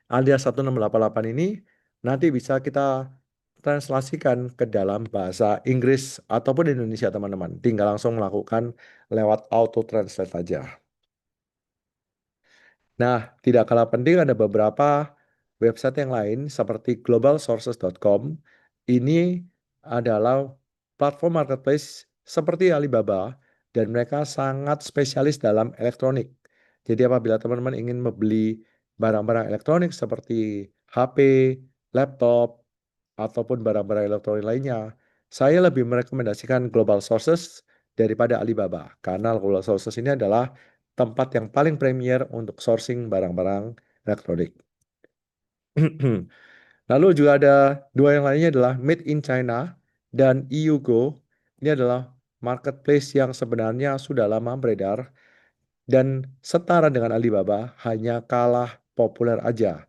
Alias 1688 ini nanti bisa kita translasikan ke dalam bahasa Inggris ataupun Indonesia, teman-teman. Tinggal langsung melakukan lewat auto translate saja. Nah, tidak kalah penting ada beberapa website yang lain seperti globalsources.com. Ini adalah platform marketplace seperti Alibaba dan mereka sangat spesialis dalam elektronik. Jadi apabila teman-teman ingin membeli barang-barang elektronik seperti HP, laptop, ataupun barang-barang elektronik lainnya, saya lebih merekomendasikan Global Sources daripada Alibaba. Karena Global Sources ini adalah tempat yang paling premier untuk sourcing barang-barang elektronik. Lalu juga ada dua yang lainnya adalah Made in China dan EUGO. Ini adalah marketplace yang sebenarnya sudah lama beredar dan setara dengan Alibaba, hanya kalah populer aja.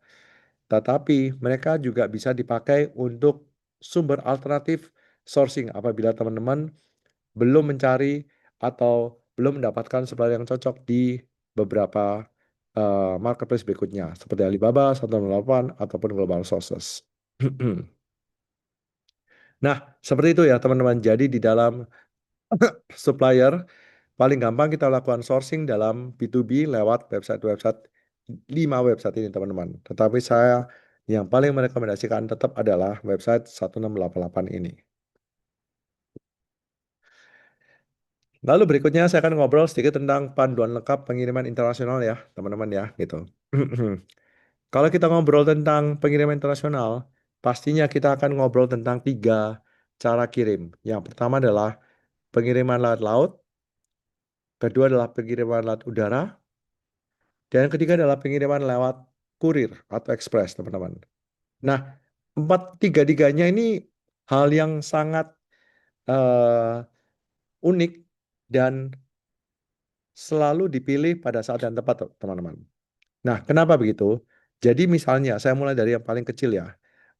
Tetapi mereka juga bisa dipakai untuk sumber alternatif sourcing apabila teman-teman belum mencari atau belum mendapatkan supplier yang cocok di beberapa marketplace berikutnya seperti Alibaba, 168 ataupun Global Sources. Nah, seperti itu ya teman-teman. Jadi di dalam supplier paling gampang kita lakukan sourcing dalam B2B lewat website-website 5 website ini, teman-teman. Tetapi saya yang paling merekomendasikan tetap adalah website 1688 ini. Lalu berikutnya saya akan ngobrol sedikit tentang panduan lengkap pengiriman internasional ya, teman-teman ya, gitu. Kalau kita ngobrol tentang pengiriman internasional, pastinya kita akan ngobrol tentang 3 cara kirim. Yang pertama adalah pengiriman lewat laut, kedua adalah pengiriman lewat udara, dan yang ketiga adalah pengiriman lewat kurir atau ekspres, teman-teman. Nah, tiga-tiganya ini hal yang sangat eh, unik dan selalu dipilih pada saat yang tepat, teman-teman. Nah, kenapa begitu? Jadi misalnya, saya mulai dari yang paling kecil ya.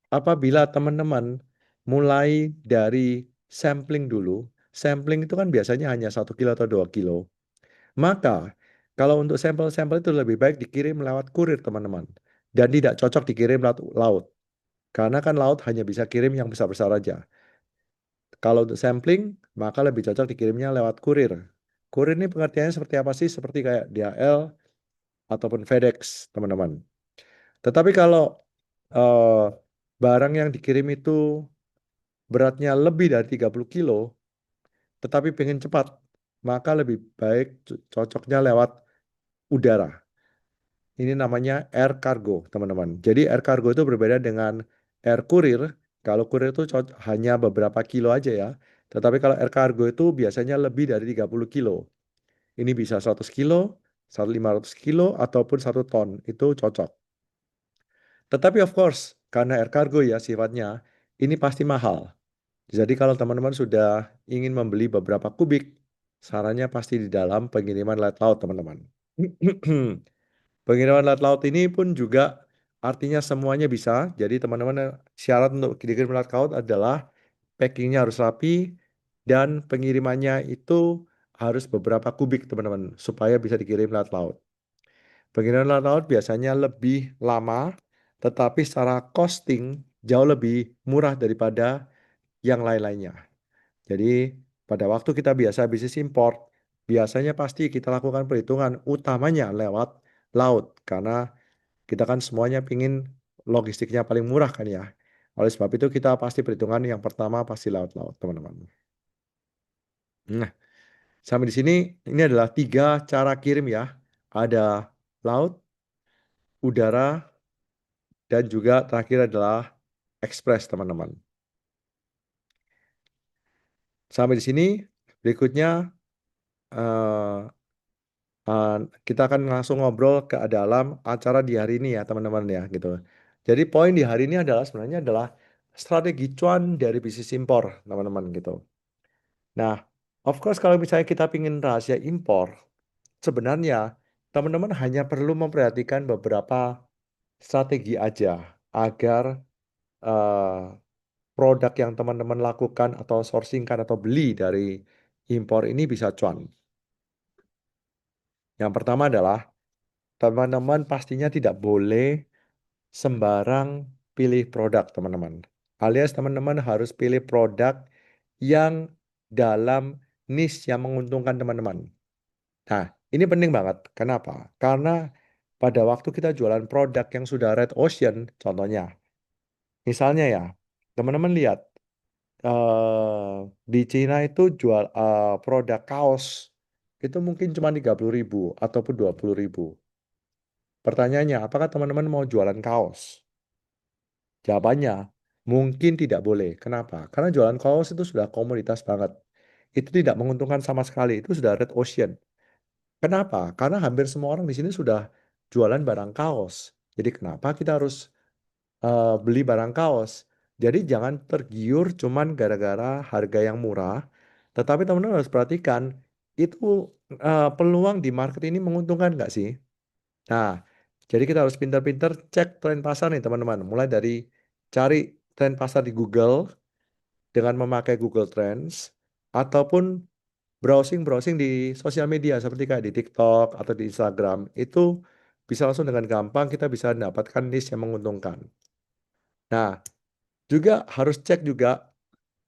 Apabila teman-teman mulai dari sampling dulu, sampling itu kan biasanya hanya 1 kilo atau 2 kilo. Maka, kalau untuk sampel-sampel itu lebih baik dikirim lewat kurir, teman-teman. Dan tidak cocok dikirim lewat laut. Karena kan laut hanya bisa kirim yang besar-besar aja. Kalau untuk sampling, maka lebih cocok dikirimnya lewat kurir. Kurir ini pengertiannya seperti apa sih? Seperti kayak DHL ataupun FedEx, teman-teman. Tetapi kalau eh, barang yang dikirim itu beratnya lebih dari 30 kilo, tetapi pengen cepat, maka lebih baik cocoknya lewat udara. Ini namanya air cargo, teman-teman. Jadi air cargo itu berbeda dengan air courier. Kalau courier itu hanya beberapa kilo aja ya. Tetapi kalau air cargo itu biasanya lebih dari 30 kilo. Ini bisa 100 kilo, 500 kilo, ataupun 1 ton. Itu cocok. Tetapi of course, karena air cargo ya sifatnya, ini pasti mahal. Jadi kalau teman-teman sudah ingin membeli beberapa kubik, sarannya pasti di dalam pengiriman lewat laut, teman-teman. Pengiriman lewat laut ini pun juga artinya semuanya bisa. Jadi teman-teman syarat untuk dikirim lewat laut adalah packingnya harus rapi dan pengirimannya itu harus beberapa kubik, teman-teman, supaya bisa dikirim lewat laut. Pengiriman lewat laut biasanya lebih lama, tetapi secara costing jauh lebih murah daripada yang lain-lainnya. Jadi pada waktu kita biasa bisnis import, biasanya pasti kita lakukan perhitungan utamanya lewat laut. Karena kita kan semuanya pingin logistiknya paling murah kan ya. Oleh sebab itu kita pasti perhitungan yang pertama pasti lewat laut, teman-teman. Nah, sampai di sini ini adalah 3 cara kirim ya. Ada laut, udara, dan juga terakhir adalah ekspres, teman-teman. Sampai di sini berikutnya eh, eh, kita akan langsung ngobrol ke dalam acara di hari ini ya, teman-teman ya gitu. Jadi poin di hari ini adalah sebenarnya adalah strategi cuan dari bisnis impor, teman-teman gitu. Nah, of course kalau misalnya kita ingin rahasia impor, sebenarnya teman-teman hanya perlu memperhatikan beberapa strategi aja agar eh, produk yang teman-teman lakukan atau sourcingkan atau beli dari impor ini bisa cuan. Yang pertama adalah teman-teman pastinya tidak boleh sembarang pilih produk, teman-teman. Alias teman-teman harus pilih produk yang dalam niche yang menguntungkan teman-teman. Nah, ini penting banget. Kenapa? Karena pada waktu kita jualan produk yang sudah red ocean, contohnya, misalnya ya, teman-teman lihat di Cina itu jual produk kaos itu mungkin cuma 30.000 ataupun 20.000. Pertanyaannya, apakah teman-teman mau jualan kaos? Jawabannya, mungkin tidak boleh. Kenapa? Karena jualan kaos itu sudah komoditas banget. Itu tidak menguntungkan sama sekali. Itu sudah red ocean. Kenapa? Karena hampir semua orang di sini sudah jualan barang kaos. Jadi kenapa kita harus beli barang kaos? Jadi jangan tergiur cuman gara-gara harga yang murah. Tetapi teman-teman harus perhatikan, itu peluang di market ini menguntungkan nggak sih? Nah, jadi kita harus pintar-pintar cek tren pasar nih teman-teman. Mulai dari cari tren pasar di Google dengan memakai Google Trends ataupun browsing-browsing di sosial media seperti kayak di TikTok atau di Instagram. Itu bisa langsung dengan gampang kita bisa mendapatkan niche yang menguntungkan. Nah, juga harus cek juga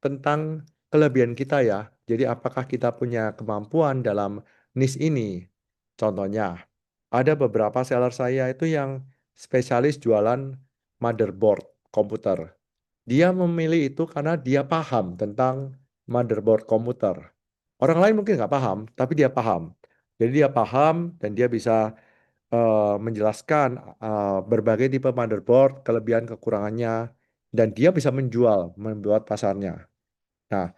tentang kelebihan kita ya. Jadi apakah kita punya kemampuan dalam niche ini? Contohnya, ada beberapa seller saya itu yang spesialis jualan motherboard komputer. Dia memilih itu karena dia paham tentang motherboard komputer. Orang lain mungkin nggak paham, tapi dia paham. Jadi dia paham dan dia bisa menjelaskan berbagai tipe motherboard, kelebihan kekurangannya dan dia bisa menjual, membuat pasarnya. Nah,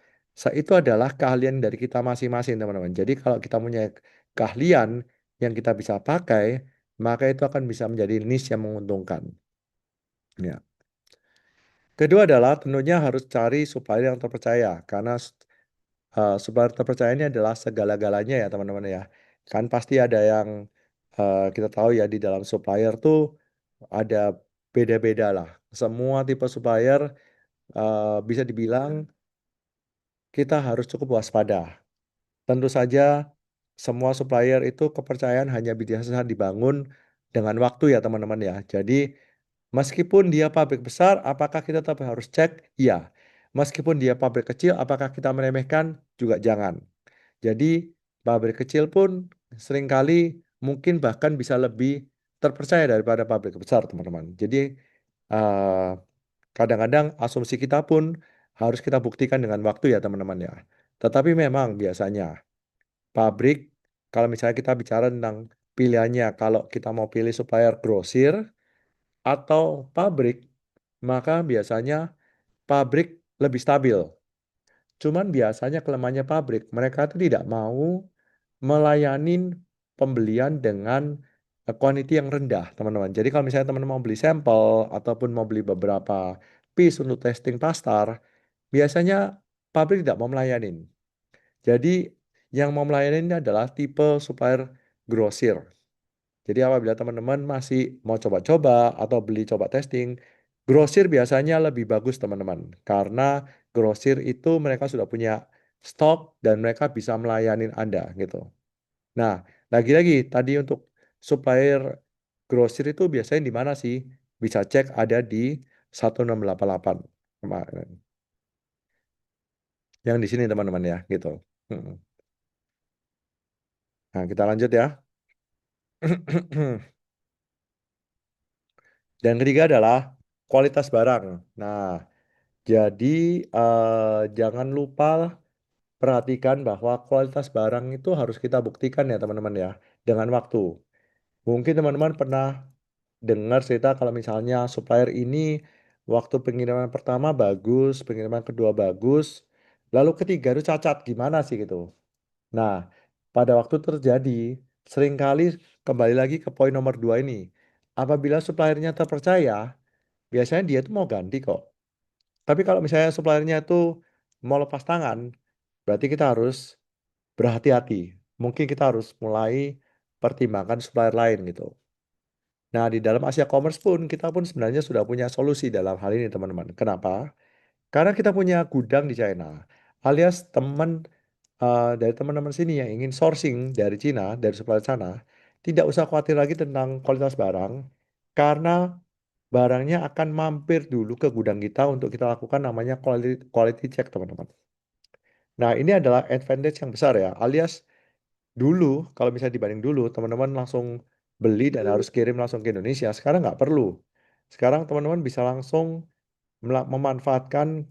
itu adalah keahlian dari kita masing-masing, teman-teman. Jadi kalau kita punya keahlian yang kita bisa pakai, maka itu akan bisa menjadi niche yang menguntungkan. Ya. Kedua adalah tentunya harus cari supplier yang terpercaya, karena supplier terpercaya ini adalah segala-galanya ya, teman-teman ya. Kan pasti ada yang kita tahu ya, di dalam supplier tuh ada beda-beda lah. Semua tipe supplier bisa dibilang kita harus cukup waspada. Tentu saja semua supplier itu kepercayaan hanya bisa dibangun dengan waktu ya, teman-teman ya. Jadi meskipun dia pabrik besar, apakah kita tetap harus cek? Iya. Meskipun dia pabrik kecil, apakah kita meremehkan? Juga jangan. Jadi pabrik kecil pun seringkali mungkin bahkan bisa lebih terpercaya daripada pabrik besar, teman-teman. Jadi eh, kadang-kadang asumsi kita pun harus kita buktikan dengan waktu ya, teman-teman ya. Tetapi memang biasanya pabrik, kalau misalnya kita bicara tentang pilihannya, kalau kita mau pilih supplier grosir atau pabrik, maka biasanya pabrik lebih stabil. Cuman biasanya kelemahannya pabrik, mereka itu tidak mau melayani pembelian dengan quantity yang rendah, teman-teman. Jadi kalau misalnya teman-teman mau beli sampel ataupun mau beli beberapa piece untuk testing pasar, biasanya pabrik tidak mau melayani. Jadi yang mau melayani ini adalah tipe supplier grosir. Jadi apabila teman-teman masih mau coba-coba atau beli coba testing, grosir biasanya lebih bagus, teman-teman. Karena grosir itu mereka sudah punya stok dan mereka bisa melayani Anda gitu. Nah, lagi-lagi tadi untuk supplier grosir itu biasanya di mana sih? Bisa cek ada di 1688 kemarin. Yang di sini, teman-teman ya, gitu. Mm-mm. Nah, kita lanjut ya. Dan ketiga adalah kualitas barang. Nah, jadi jangan lupa perhatikan bahwa kualitas barang itu harus kita buktikan ya, teman-teman ya, dengan waktu. Mungkin teman-teman pernah dengar cerita kalau misalnya supplier ini waktu pengiriman pertama bagus, pengiriman kedua bagus, lalu ketiga itu cacat, gimana sih gitu. Nah, pada waktu terjadi, seringkali kembali lagi ke poin nomor 2 ini. Apabila suppliernya terpercaya, biasanya dia tuh mau ganti kok. Tapi kalau misalnya suppliernya itu mau lepas tangan, berarti kita harus berhati-hati. Mungkin kita harus mulai pertimbangkan supplier lain gitu. Nah, di dalam Asia Commerce pun kita pun sebenarnya sudah punya solusi dalam hal ini, teman-teman. Kenapa? Karena kita punya gudang di China, alias dari teman-teman sini yang ingin sourcing dari Cina, dari supplier sana, tidak usah khawatir lagi tentang kualitas barang, karena barangnya akan mampir dulu ke gudang kita untuk kita lakukan namanya quality check, teman-teman. Nah, ini adalah advantage yang besar ya, alias dulu, kalau misalnya dibanding dulu, teman-teman langsung beli dan harus kirim langsung ke Indonesia. Sekarang nggak perlu. Sekarang teman-teman bisa langsung memanfaatkan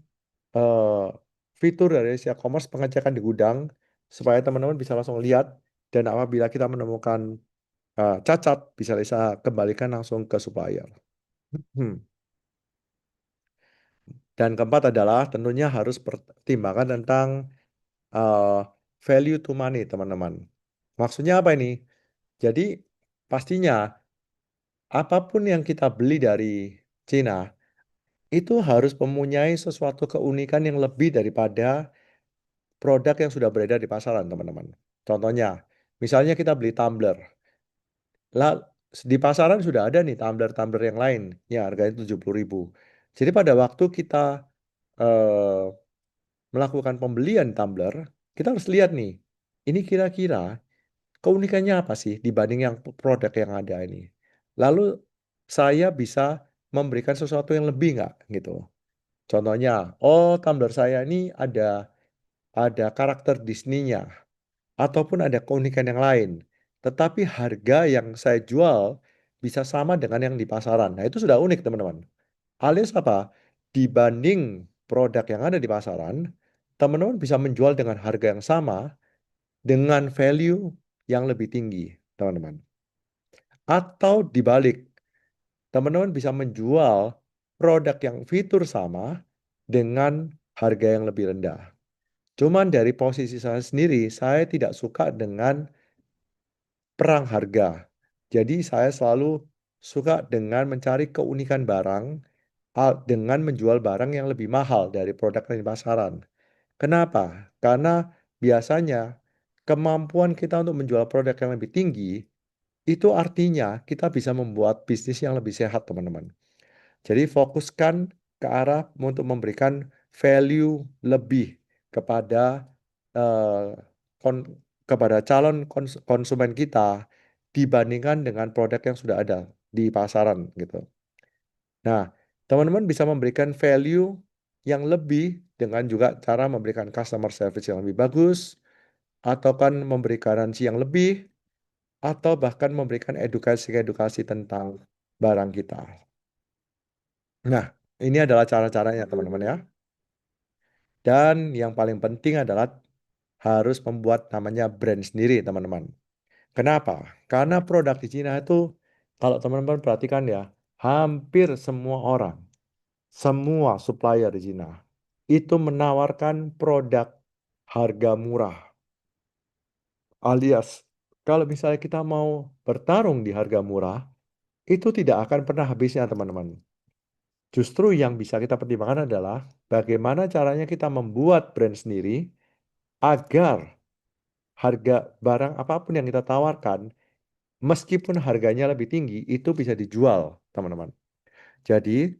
eh, fitur dari Asia Commerce pengecekan di gudang supaya teman-teman bisa langsung lihat dan apabila kita menemukan cacat bisa kembalikan langsung ke supplier. Hmm. Dan keempat adalah tentunya harus pertimbangkan tentang eh, value to money, teman-teman. Maksudnya apa ini? Jadi pastinya apapun yang kita beli dari Cina itu harus mempunyai sesuatu keunikan yang lebih daripada produk yang sudah beredar di pasaran, teman-teman. Contohnya, misalnya kita beli tumbler. Lah, di pasaran sudah ada nih tumbler-tumbler yang lain, ya harganya 70.000. Jadi pada waktu kita eh, melakukan pembelian tumbler, kita harus lihat nih, ini kira-kira keunikannya apa sih dibanding yang produk yang ada ini. Lalu saya bisa memberikan sesuatu yang lebih nggak gitu. Contohnya, oh tumbler saya ini ada karakter Disney-nya ataupun ada keunikan yang lain. Tetapi harga yang saya jual bisa sama dengan yang di pasaran. Nah, itu sudah unik, teman-teman. Alias apa? Dibanding produk yang ada di pasaran, teman-teman bisa menjual dengan harga yang sama dengan value yang lebih tinggi, teman-teman. Atau dibalik, teman-teman bisa menjual produk yang fitur sama dengan harga yang lebih rendah. Cuman dari posisi saya sendiri, saya tidak suka dengan perang harga. Jadi saya selalu suka dengan mencari keunikan barang dengan menjual barang yang lebih mahal dari produk yang di pasaran. Kenapa? Karena biasanya kemampuan kita untuk menjual produk yang lebih tinggi itu artinya kita bisa membuat bisnis yang lebih sehat, teman-teman. Jadi fokuskan ke arah untuk memberikan value lebih kepada eh, kon- kepada calon konsumen kita dibandingkan dengan produk yang sudah ada di pasaran gitu. Nah, teman-teman bisa memberikan value yang lebih dengan juga cara memberikan customer service yang lebih bagus, atau kan memberi garansi yang lebih, atau bahkan memberikan edukasi-edukasi tentang barang kita. Nah, ini adalah cara-caranya teman-teman ya. Dan yang paling penting adalah harus membuat namanya brand sendiri teman-teman. Kenapa? Karena produk di Cina itu kalau teman-teman perhatikan ya, hampir semua orang, semua supplier di Cina itu menawarkan produk harga murah. Alias, kalau misalnya kita mau bertarung di harga murah, itu tidak akan pernah habisnya teman-teman. Justru yang bisa kita pertimbangkan adalah bagaimana caranya kita membuat brand sendiri agar harga barang apapun yang kita tawarkan, meskipun harganya lebih tinggi, itu bisa dijual, teman-teman. Jadi,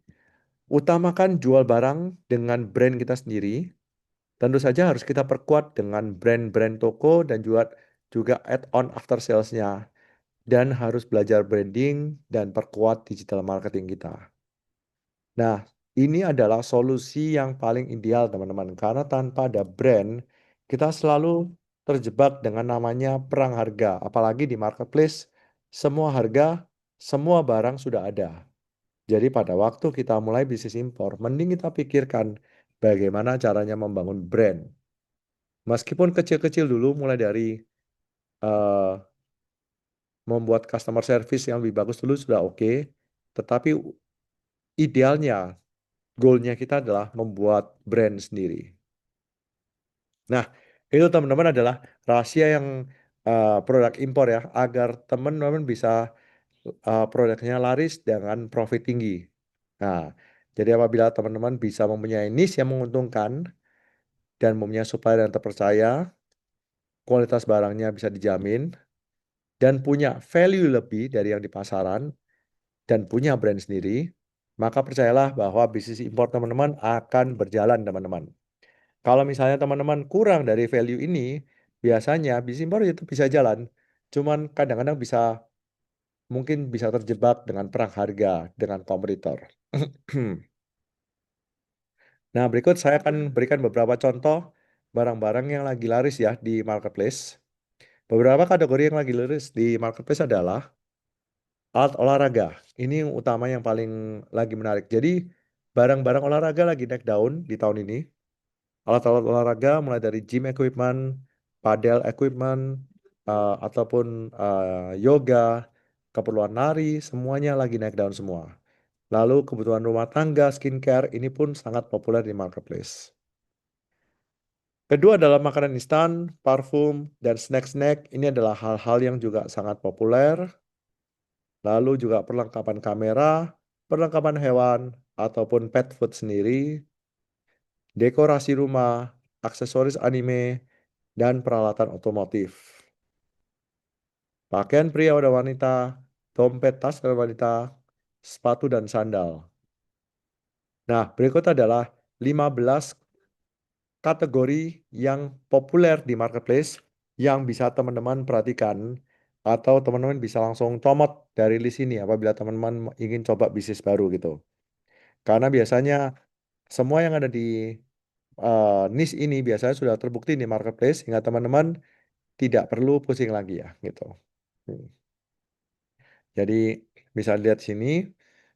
utamakan jual barang dengan brand kita sendiri. Tentu saja harus kita perkuat dengan brand-brand toko dan juga add-on after sales-nya. Dan harus belajar branding dan perkuat digital marketing kita. Nah, ini adalah solusi yang paling ideal, teman-teman. Karena tanpa ada brand, kita selalu terjebak dengan namanya perang harga. Apalagi di marketplace, semua harga, semua barang sudah ada. Jadi pada waktu kita mulai bisnis impor, mending kita pikirkan bagaimana caranya membangun brand. Meskipun kecil-kecil dulu, mulai dari eh, membuat customer service yang lebih bagus dulu sudah oke. Tetapi idealnya, goalnya kita adalah membuat brand sendiri. Nah, itu teman-teman adalah rahasia yang produk impor ya, agar teman-teman bisa produknya laris dengan profit tinggi. Nah, jadi apabila teman-teman bisa mempunyai niche yang menguntungkan dan mempunyai supplier yang terpercaya, kualitas barangnya bisa dijamin, dan punya value lebih dari yang di pasaran, dan punya brand sendiri, maka percayalah bahwa bisnis impor teman-teman akan berjalan, teman-teman. Kalau misalnya teman-teman kurang dari value ini, biasanya bisnis impor itu bisa jalan. Cuman kadang-kadang mungkin bisa terjebak dengan perang harga dengan kompetitor. Nah, berikut saya akan berikan beberapa contoh barang-barang yang lagi laris ya di marketplace. Beberapa kategori yang lagi laris di marketplace adalah alat olahraga. Ini yang utama yang paling lagi menarik. Jadi, barang-barang olahraga lagi naik daun di tahun ini. Alat-alat olahraga mulai dari gym equipment, padel equipment, ataupun yoga, keperluan lari, semuanya lagi naik daun semua. Lalu kebutuhan rumah tangga, skincare, ini pun sangat populer di marketplace. Kedua adalah makanan instan, parfum, dan snack-snack. Ini adalah hal-hal yang juga sangat populer. Lalu juga perlengkapan kamera, perlengkapan hewan, ataupun pet food sendiri, dekorasi rumah, aksesoris anime, dan peralatan otomotif. Pakaian pria dan wanita, dompet tas dan wanita, sepatu dan sandal. Nah, berikut adalah 15 kategori yang populer di marketplace yang bisa teman-teman perhatikan atau teman-teman bisa langsung comot dari list ini apabila teman-teman ingin coba bisnis baru gitu. Karena biasanya semua yang ada di niche ini biasanya sudah terbukti di marketplace sehingga teman-teman tidak perlu pusing lagi ya gitu. Hmm. Jadi bisa lihat sini,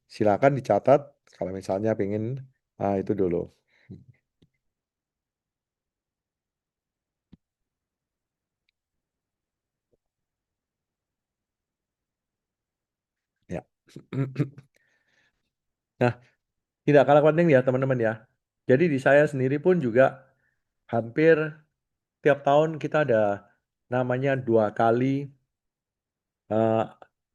silakan dicatat kalau misalnya pengen itu dulu. Ya. Nah, Tidak kalah penting ya teman-teman ya. Jadi di saya sendiri pun juga hampir tiap tahun kita ada namanya 2 kali eh,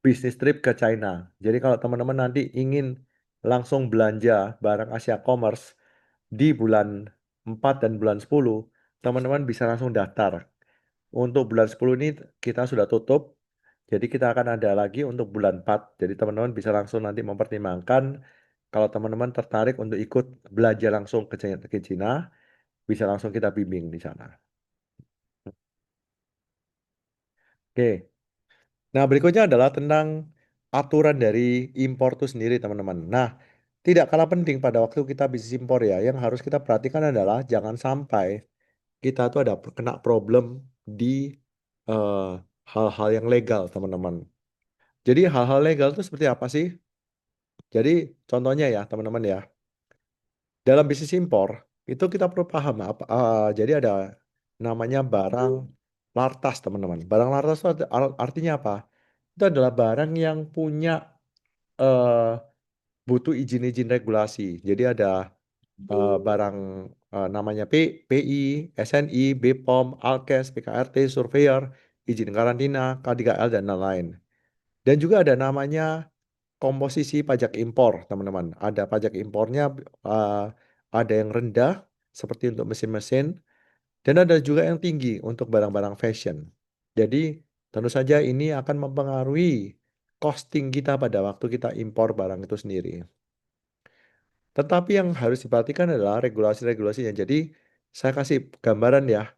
bisnis trip ke China. Jadi kalau teman-teman nanti ingin langsung belanja barang Asia Commerce di bulan 4 dan bulan 10, teman-teman bisa langsung daftar. Untuk bulan 10 ini kita sudah tutup, jadi kita akan ada lagi untuk bulan 4. Jadi teman-teman bisa langsung nanti mempertimbangkan kalau teman-teman tertarik untuk ikut belanja langsung ke China, bisa langsung kita bimbing di sana. Oke. Nah, berikutnya adalah tentang aturan dari impor itu sendiri, teman-teman. Nah, tidak kalah penting pada waktu kita bisnis impor ya, yang harus kita perhatikan adalah jangan sampai kita tuh ada kena problem di eh, hal-hal yang legal, teman-teman. Jadi hal-hal legal itu seperti apa sih? Jadi contohnya ya, teman-teman ya, dalam bisnis impor itu kita perlu paham apa. Jadi ada namanya barang lartas, teman-teman. Barang lartas itu artinya apa? Itu adalah barang yang punya eh, butuh izin-izin regulasi. Jadi ada barang namanya PI, SNI, BPOM, Alkes, PKRT, Surveyor, izin karantina, K3L, dan lain-lain. Dan juga ada namanya komposisi pajak impor, teman-teman. Ada pajak impornya, eh, ada yang rendah, seperti untuk mesin-mesin, dan ada juga yang tinggi untuk barang-barang fashion. Jadi, tentu saja ini akan mempengaruhi costing kita pada waktu kita impor barang itu sendiri. Tetapi yang harus diperhatikan adalah regulasi-regulasinya. Jadi, saya kasih gambaran ya.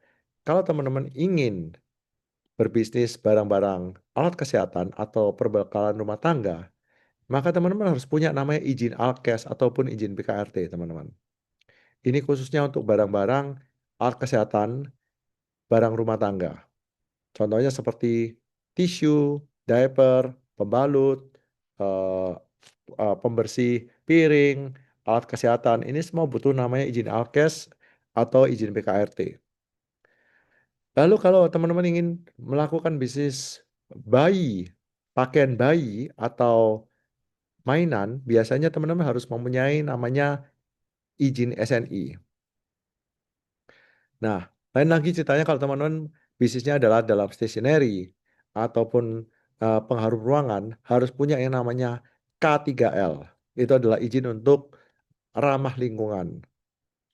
Kalau teman-teman ingin berbisnis barang-barang alat kesehatan atau perbekalan rumah tangga, maka teman-teman harus punya namanya izin Alkes ataupun izin BKRT, teman-teman. Ini khususnya untuk barang-barang alat kesehatan, barang rumah tangga. Contohnya seperti tisu, diaper, pembalut, eh, pembersih piring, alat kesehatan. Ini semua butuh namanya izin Alkes atau izin BKRT. Lalu kalau teman-teman ingin melakukan bisnis bayi, pakaian bayi atau mainan, biasanya teman-teman harus mempunyai namanya izin SNI. Nah, lain lagi ceritanya kalau teman-teman bisnisnya adalah dalam stationery ataupun pengharum ruangan, harus punya yang namanya K3L. Itu adalah izin untuk ramah lingkungan.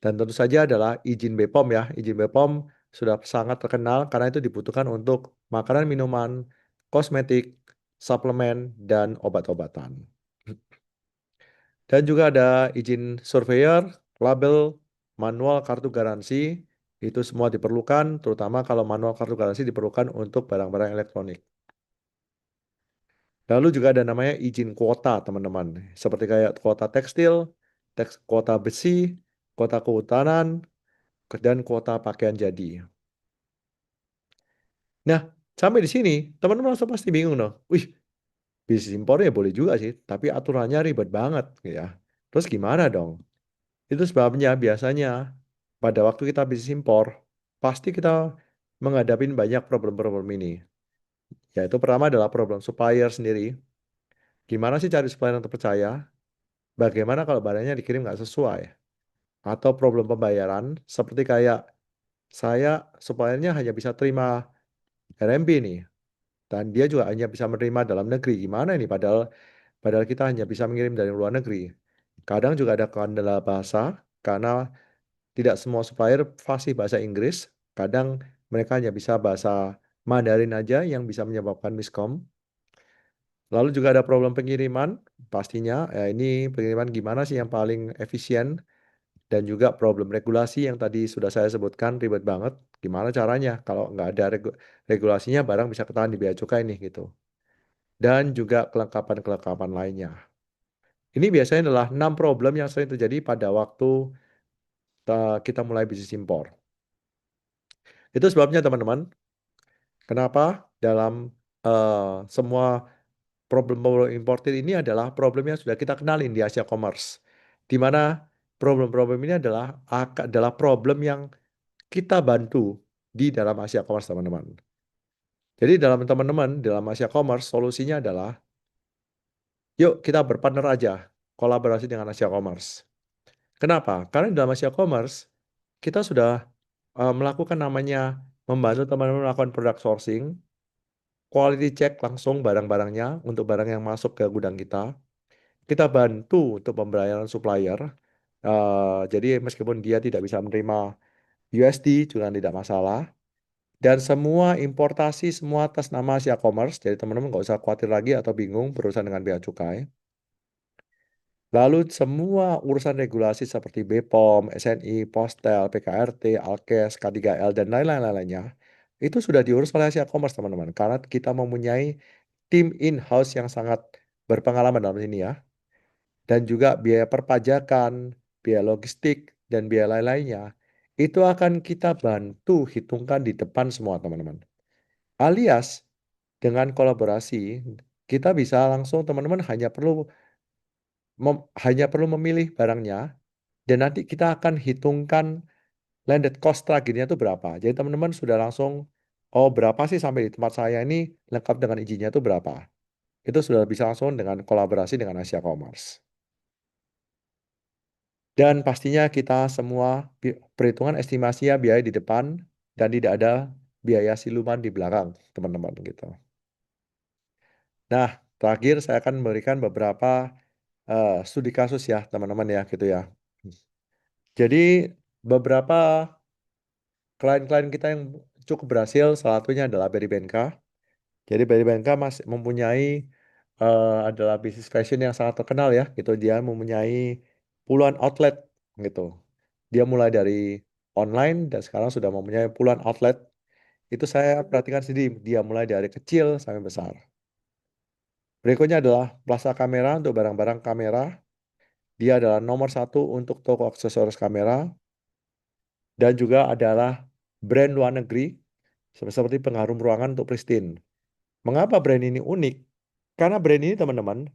Dan tentu saja adalah izin BPOM ya. Izin BPOM sudah sangat terkenal karena itu dibutuhkan untuk makanan, minuman, kosmetik, suplemen, dan obat-obatan. Dan juga ada izin surveyor, label, manual kartu garansi. Itu semua diperlukan, terutama kalau manual kartu garansi diperlukan untuk barang-barang elektronik. Lalu juga ada namanya izin kuota, teman-teman. Seperti kayak kuota tekstil, kuota besi, kuota kehutanan, dan kuota pakaian jadi. Nah, sampai di sini, teman-teman langsung pasti bingung dong. Wih, bisnis impornya boleh juga sih, tapi aturannya ribet banget, ya. Terus gimana dong? Itu sebabnya biasanya pada waktu kita bisnis impor, pasti kita menghadapi banyak problem-problem ini. Yaitu pertama adalah problem supplier sendiri. Gimana sih cari supplier yang terpercaya? Bagaimana kalau barangnya dikirim nggak sesuai? Atau problem pembayaran, seperti kayak saya suppliernya hanya bisa terima RMB nih, dan dia juga hanya bisa menerima dalam negeri. Gimana ini? Padahal kita hanya bisa mengirim dari luar negeri. Kadang juga ada kendala bahasa, karena tidak semua supplier fasih bahasa Inggris. Kadang mereka hanya bisa bahasa Mandarin aja yang bisa menyebabkan miskom. Lalu juga ada problem pengiriman, pastinya. Ya ini pengiriman gimana sih yang paling efisien? Dan juga problem regulasi yang tadi sudah saya sebutkan ribet banget. Gimana caranya? Kalau nggak ada regulasinya, barang bisa ketahuan di bea cukai nih gitu. Dan juga kelengkapan-kelengkapan lainnya. Ini biasanya adalah 6 problem yang sering terjadi pada waktu kita mulai bisnis impor. Itu sebabnya teman-teman, kenapa dalam semua problem-problem importer ini adalah problem yang sudah kita kenalin di Asia Commerce. Di mana problem-problem ini adalah problem yang kita bantu di dalam Asia Commerce, teman-teman. Jadi dalam Asia Commerce, solusinya adalah, yuk kita berpartner aja. kolaborasi dengan Asia Commerce. Kenapa? Karena di dalam Asia Commerce kita sudah melakukan namanya membantu teman-teman melakukan product sourcing, quality check langsung barang-barangnya untuk barang yang masuk ke gudang kita. Kita bantu untuk pembayaran supplier. Jadi meskipun dia tidak bisa menerima USD juga tidak masalah. Dan semua importasi semua atas nama Asia Commerce. Jadi teman-teman nggak usah khawatir lagi atau bingung berurusan dengan bea cukai. Lalu semua urusan regulasi seperti BPOM, SNI, Postel, PKRT, Alkes, K3L, dan lain-lainnya, itu sudah diurus oleh Asia Commerce, teman-teman. Karena kita mempunyai tim in-house yang sangat berpengalaman dalam ini ya. Dan juga biaya perpajakan, biaya logistik, dan biaya lain-lainnya, itu akan kita bantu hitungkan di depan semua, teman-teman. Alias, dengan kolaborasi, kita bisa langsung, teman-teman hanya perlu memilih barangnya, dan nanti kita akan hitungkan landed cost terakhirnya itu berapa. Jadi teman-teman sudah langsung, oh berapa sih sampai di tempat saya ini lengkap dengan izinnya itu berapa. Itu sudah bisa langsung dengan kolaborasi dengan Asia Commerce. Dan pastinya kita semua perhitungan estimasinya biaya di depan dan tidak ada biaya siluman di belakang, teman-teman gitu. Nah, terakhir saya akan memberikan beberapa studi kasus ya, teman-teman ya, gitu ya. Jadi beberapa klien-klien kita yang cukup berhasil, salah satunya adalah Berry Benka. Jadi Berry Benka masih mempunyai adalah bisnis fashion yang sangat terkenal ya, gitu. Dia mempunyai puluhan outlet gitu. Dia mulai dari online dan sekarang sudah mempunyai puluhan outlet. Itu saya perhatikan sendiri, dia mulai dari kecil sampai besar. Berikutnya adalah Plaza Kamera untuk barang-barang kamera. Dia adalah nomor satu untuk toko aksesoris kamera. Dan juga adalah brand luar negeri seperti pengharum ruangan untuk Pristine. Mengapa brand ini unik? Karena brand ini teman-teman,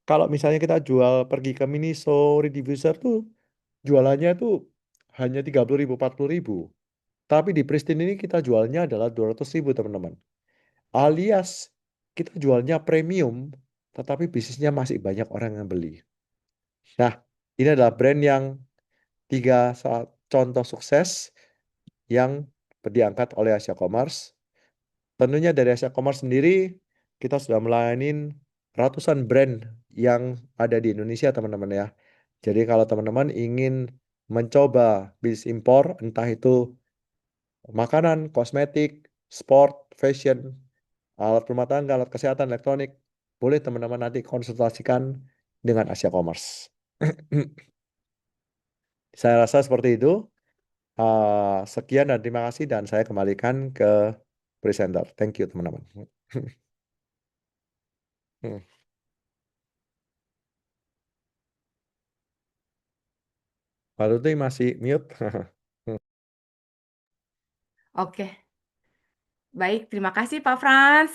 kalau misalnya kita jual pergi ke Miniso, Rediffuser tuh jualannya tuh hanya 30.000, 40.000. Tapi di Pristine ini kita jualnya adalah 200.000 teman-teman. Alias kita jualnya premium, tetapi bisnisnya masih banyak orang yang beli. Nah, ini adalah brand yang tiga contoh sukses yang diangkat oleh Asia Commerce. Tentunya dari Asia Commerce sendiri, kita sudah melayani ratusan brand yang ada di Indonesia, teman-teman ya. Jadi kalau teman-teman ingin mencoba bisnis impor, entah itu makanan, kosmetik, sport, fashion, alat rumah tangga, alat kesehatan, elektronik, boleh teman-teman nanti konsultasikan dengan Asia Commerce. Saya rasa seperti itu. Sekian dan terima kasih dan saya kembalikan ke presenter. Thank you teman-teman. Hmm. Pak Tuti masih mute. Oke, baik. Terima kasih Pak Frans.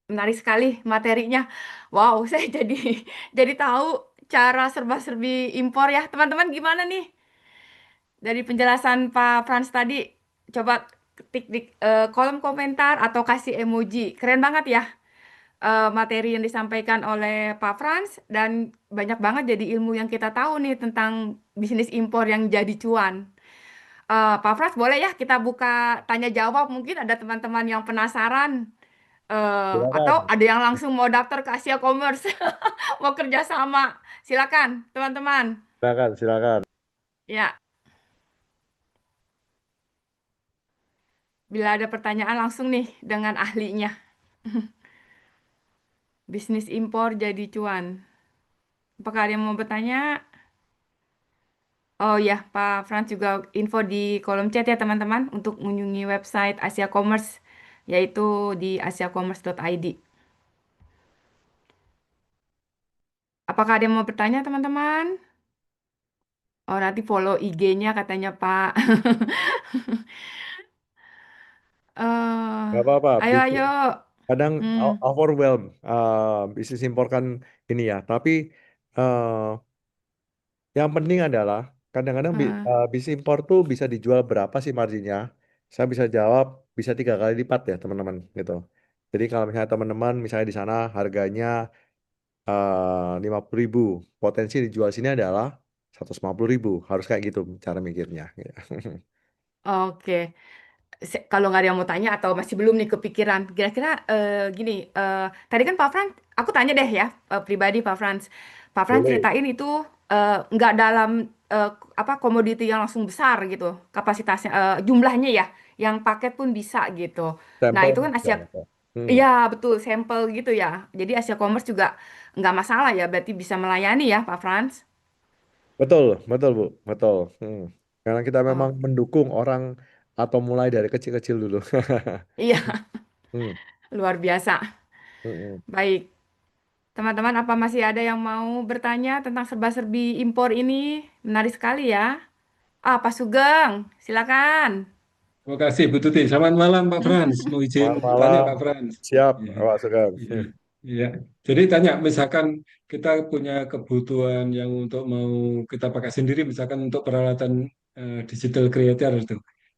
Menarik sekali materinya. Wow, saya jadi tahu cara serba-serbi impor ya. Teman-teman gimana nih? Dari penjelasan Pak Frans tadi, coba ketik di kolom komentar atau kasih emoji. Keren banget ya materi yang disampaikan oleh Pak Frans dan banyak banget jadi ilmu yang kita tahu nih tentang bisnis impor yang jadi cuan. Pak Frans boleh ya kita buka tanya jawab mungkin ada teman-teman yang penasaran atau Silakan, ada yang langsung mau daftar ke Asia Commerce mau kerja sama. Silakan teman-teman. silakan, silakan. Ya, bila ada pertanyaan langsung nih dengan ahlinya. Bisnis impor jadi cuan. Apakah ada yang mau bertanya? Oh ya, Pak Frans juga info di kolom chat ya teman-teman untuk mengunjungi website Asia Commerce yaitu di asiacommerce.id. Apakah ada yang mau bertanya teman-teman? Oh nanti follow IG-nya katanya Pak. Gak apa-apa. Ayo ayo. Kadang Hmm, overwhelm bisnis impor kan ini ya. Tapi eh, yang penting adalah kadang-kadang eh, bisnis impor tuh bisa dijual berapa sih marginnya? Saya bisa jawab bisa 3 kali lipat ya teman-teman gitu. Jadi kalau misalnya teman-teman misalnya di sana harganya 50.000. Potensi dijual sini adalah 150.000. Harus kayak gitu cara mikirnya. Ya. Oke. Kalau nggak ada yang mau tanya atau masih belum nih kepikiran, kira-kira gini, tadi kan Pak Frans, aku tanya deh ya, pribadi Pak Frans. Pak Frans Boleh. ceritain itu nggak dalam apa komoditi yang langsung besar gitu, kapasitasnya, jumlahnya ya, yang paket pun bisa gitu. Nah Sampel itu kan bisa. Asia, Hmm. iya betul, sampel gitu ya. Jadi Asia Commerce juga nggak masalah ya, berarti bisa melayani ya Pak Frans. Betul, betul Bu, betul. Karena kita memang Oh, mendukung orang atau mulai dari kecil-kecil dulu. iya, Hmm, luar biasa. hmm, hmm. Baik. Teman-teman, apa masih ada yang mau bertanya tentang serba-serbi impor ini? Menarik sekali ya. Ah, Pak Sugeng, silakan. Terima kasih Bu Tuti. Selamat malam Pak Frans. Mau izin Selamat tanya malam. Pak Frans. Siap, Iya, Pak Sugeng. iya, iya. Jadi tanya, misalkan kita punya kebutuhan yang untuk mau kita pakai sendiri, misalkan untuk peralatan digital creator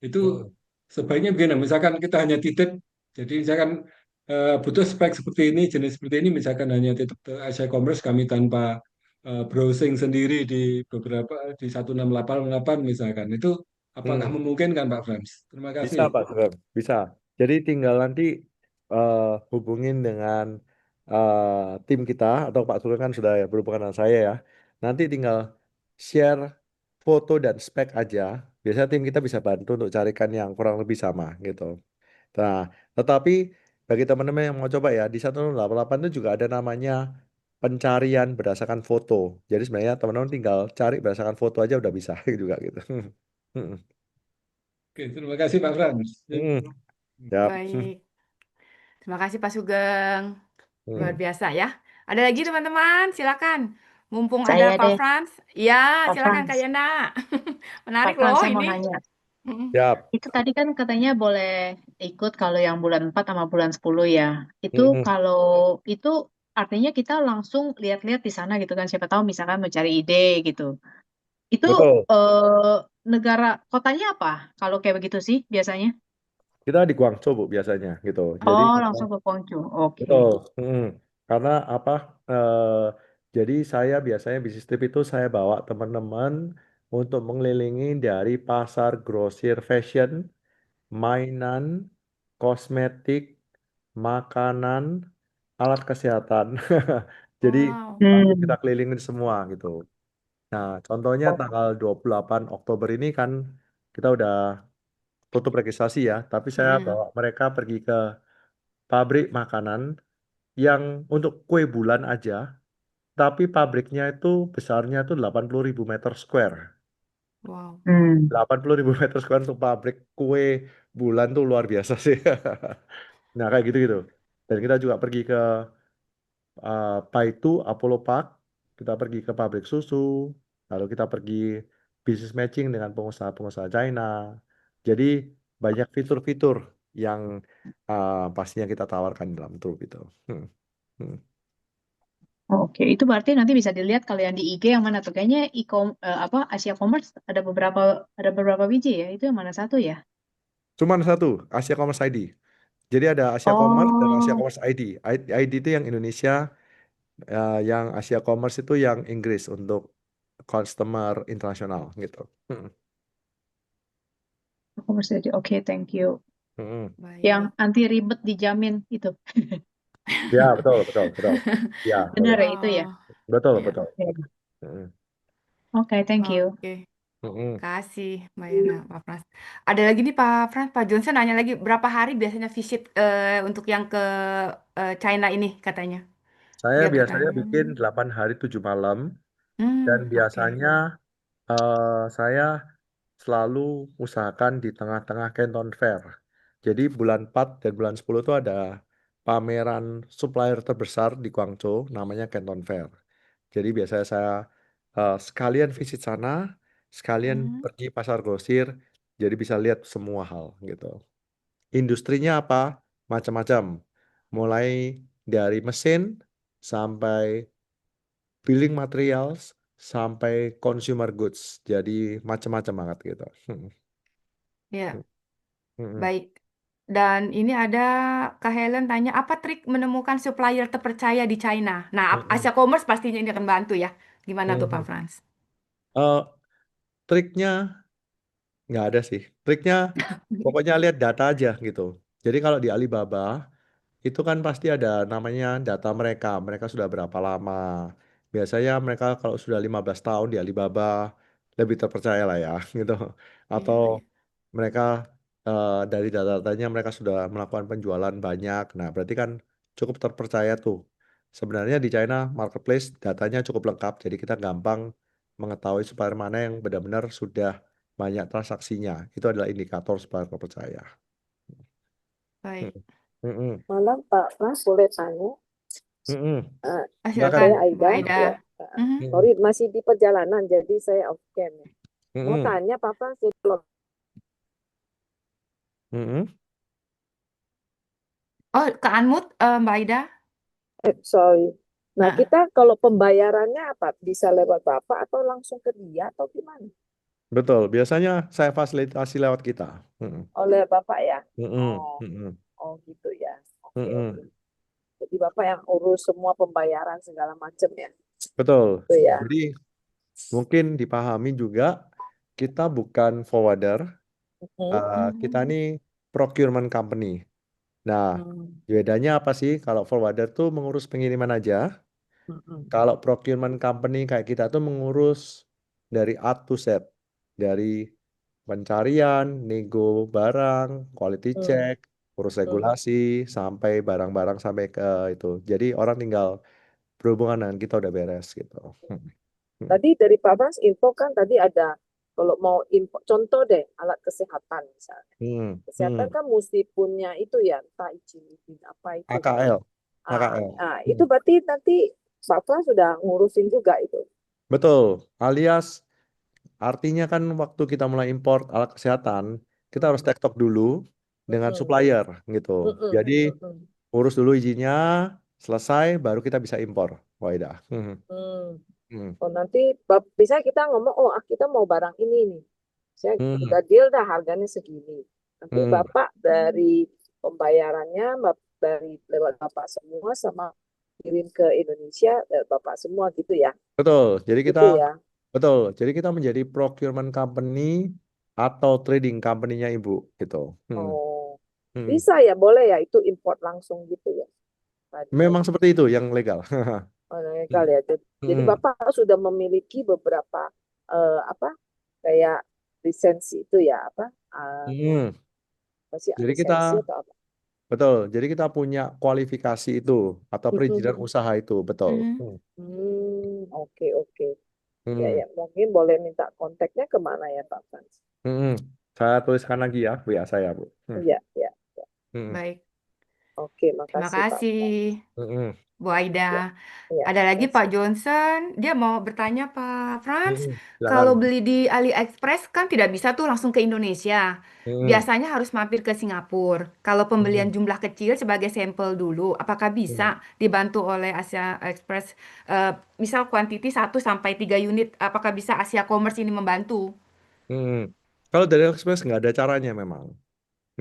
itu Hmm, sebaiknya begini. Misalkan kita hanya titip, jadi misalkan butuh spek seperti ini, jenis seperti ini, misalkan hanya titip ke Asia Commerce, kami tanpa browsing sendiri di beberapa di 1688 misalkan, itu apakah hmm. memungkinkan Pak Frans? Terima Bisa, kasih. Pak Sugeng. Bisa. Jadi tinggal nanti hubungin dengan tim kita, atau Pak Sugeng kan sudah ya berhubungan dengan saya ya. Nanti tinggal share foto dan spek aja. Biasanya tim kita bisa bantu untuk carikan yang kurang lebih sama gitu. Nah, tetapi bagi teman-teman yang mau coba ya, di 188 itu juga ada namanya pencarian berdasarkan foto. Jadi sebenarnya teman-teman tinggal cari berdasarkan foto aja udah bisa juga gitu. Hmm. Oke, terima kasih Pak Frans. Hmm. Siap. Baik. Terima kasih Pak Sugeng. Luar Hmm. biasa ya. Ada lagi teman-teman, silakan. Mumpung ada Saya Pak deh, Frans. Ya, Pak silakan Kak Frans. Yana. Pak Menarik Frans, loh saya mau ini. nanya. Mm. Siap. Itu tadi kan katanya boleh ikut kalau yang bulan 4 sama bulan 10 ya. Itu Hmm. kalau itu artinya kita langsung lihat-lihat di sana gitu kan. Siapa tahu misalkan mencari ide gitu. Itu Betul. negara kotanya apa? Kalau kayak begitu sih biasanya. Kita di Guangzhou, Bu, biasanya gitu. Jadi Oh, memang langsung ke Guangzhou. Oke. betul. Karena apa? Jadi saya biasanya bisnis trip itu saya bawa teman-teman untuk mengelilingi dari pasar grosir fashion, mainan, kosmetik, makanan, alat kesehatan. Jadi Wow. langsung kita Hmm. kelilingin semua gitu. Nah, contohnya tanggal 28 Oktober ini kan kita udah tutup registrasi ya, tapi saya Mm. bawa mereka pergi ke pabrik makanan yang untuk kue bulan aja, tapi pabriknya itu besarnya itu 80.000 meter square. Wow. Hmm. 80.000 meter square untuk pabrik kue bulan tuh luar biasa sih. Nah, kayak gitu-gitu. Dan kita juga pergi ke Paitu, Apollo Park, kita pergi ke pabrik susu, lalu kita pergi business matching dengan pengusaha-pengusaha China. Jadi banyak fitur-fitur yang pastinya kita tawarkan dalam tour itu. Hmm. Hmm. Oke, itu berarti nanti bisa dilihat kalau yang di IG yang mana tuh? Kayaknya apa Asia Commerce ada beberapa biji ya. Itu yang mana satu ya? Cuman satu, Asia Commerce ID. Jadi ada Asia Commerce dan Asia Oh, Commerce ID. ID itu yang Indonesia, yang Asia Commerce itu yang Inggris untuk customer internasional gitu. Hmm. Commerce ID. Oke, thank you. Hmm. Yang Baik. anti ribet dijamin itu. Ya, betul, betul, betul. Ya, Benar betul. ya itu ya? Oh, Betul, ya. betul. Oke, Mm, Oke, thank you. Oke. mm. Kasih, Mbak Yana, Pak Frans. Ada lagi nih Pak Frans, Pak Johnson nanya lagi, berapa hari biasanya visit untuk yang ke China ini katanya? Saya Dia biasanya bertanya. bikin 8 hari 7 malam dan Oke. biasanya saya selalu usahakan di tengah-tengah Canton Fair. Jadi bulan 4 dan bulan 10 itu ada pameran supplier terbesar di Guangzhou namanya Canton Fair. Jadi biasanya saya sekalian visit sana, sekalian Hmm. pergi pasar grosir, jadi bisa lihat semua hal gitu. Industrinya apa? Macam-macam. Mulai dari mesin sampai building materials sampai consumer goods. Jadi macam-macam banget gitu. Ya, Hmm. baik. Dan ini ada Kak Helen tanya, apa trik menemukan supplier terpercaya di China? Nah, Mm-mm. Asia Commerce pastinya ini akan bantu ya. Gimana tuh Pak Mhm. Frans? Eh, triknya nggak ada sih. Triknya pokoknya lihat data aja gitu. Jadi kalau di Alibaba itu kan pasti ada namanya data mereka. Mereka sudah berapa lama. Biasanya mereka kalau sudah 15 tahun di Alibaba lebih terpercaya lah ya gitu. Iya, Atau iya. mereka dari data-datanya mereka sudah melakukan penjualan banyak. Nah, berarti kan cukup terpercaya tuh. Sebenarnya di China marketplace datanya cukup lengkap, jadi kita gampang mengetahui supplier mana yang benar-benar sudah banyak transaksinya. Itu adalah indikator supplier terpercaya. Baik. Mm-mm. Malam Pak Pras boleh tanya? Mm-mm. Eh, Silakan, Silakan, saya Bu. Bu Aida Aida. ya. Mhm. Mm-mm. Sorry masih di perjalanan jadi saya off cam ya. Mau Mm-mm. tanya Pak Pras kalau Mm-mm. Oh, ke unmute Mbak Aida. sorry. Nah, Nah, kita kalau pembayarannya apa? Bisa lewat Bapak atau langsung ke dia atau gimana? Betul, biasanya saya fasilitasi lewat kita. Mm-mm. Oleh Bapak ya? Mm-mm. Oh, Mm-mm. oh gitu ya. Oke, oke. Mm-mm. Jadi Bapak yang urus semua pembayaran segala macam ya. Betul. Itu ya. Jadi mungkin dipahami juga kita bukan forwarder, kita mhm. ini procurement company. Nah, Hmm, bedanya apa sih? Kalau forwarder tuh mengurus pengiriman aja, hmm, kalau procurement company kayak kita tuh mengurus dari A to Z, dari pencarian, nego barang, quality hmm, check, urus hmm. regulasi, sampai barang-barang sampai ke itu. Jadi orang tinggal berhubungan dengan kita udah beres gitu. Hmm. Tadi dari Pak Bas info kan tadi ada kalau mau info contoh deh alat kesehatan misalnya. Hmm. Kesehatan Hmm. kan mesti punya itu ya entah izin apa itu kan. AKL, Ah, AKL. itu Hmm. berarti nanti Pak Bas sudah ngurusin juga itu. Betul, alias artinya kan waktu kita mulai impor alat kesehatan, kita harus Hmm, tektok dulu dengan hmm, supplier gitu. hmm, hmm, Jadi hmm, hmm. urus dulu izinnya, selesai baru kita bisa impor. Waidah. Hmm. Hmm. Hmm. Oh nanti bisa kita ngomong oh kita mau barang ini nih. Saya Hmm. udah deal dah harganya segini. Nanti Hmm. Bapak dari pembayarannya dari lewat Bapak semua sama kirim ke Indonesia lewat Bapak semua gitu ya. Betul. Jadi kita Gitu ya. betul. Jadi kita menjadi procurement company atau trading company-nya Ibu gitu. Hmm. Oh. Hmm. Bisa ya, boleh ya itu import langsung gitu ya. Memang Tadi seperti itu yang legal. legal ya. Jadi Hmm. Bapak sudah memiliki beberapa apa kayak lisensi itu ya apa? Hmm. Apa sih Jadi kita lisensi atau apa? betul. Jadi kita punya kualifikasi itu atau perizinan usaha itu, betul. Mhm. Hmm. Oke oke. Ya Hmm. ya mungkin boleh minta kontaknya kemana ya Pak Frans? Hmm. Saya tuliskan lagi ya, WA saya, Bu. Hmm. Iya ya. Hmm. Baik. Oke, Terima makasih Pak kasih Frans. Hmm. Bu Aida. Ya ya. Ada lagi Pak Makasih. Johnson, dia mau bertanya Pak Frans, Hmm. Silakan. kalau beli di AliExpress kan tidak bisa tuh langsung ke Indonesia. Hmm. Biasanya harus mampir ke Singapura. Kalau pembelian Hmm. jumlah kecil sebagai sampel dulu, apakah bisa Hmm. dibantu oleh Asia Express? eh, Misal kuantiti 1 sampai 3 unit, apakah bisa Asia Commerce ini membantu? Hmm. Kalau dari AliExpress nggak ada caranya memang,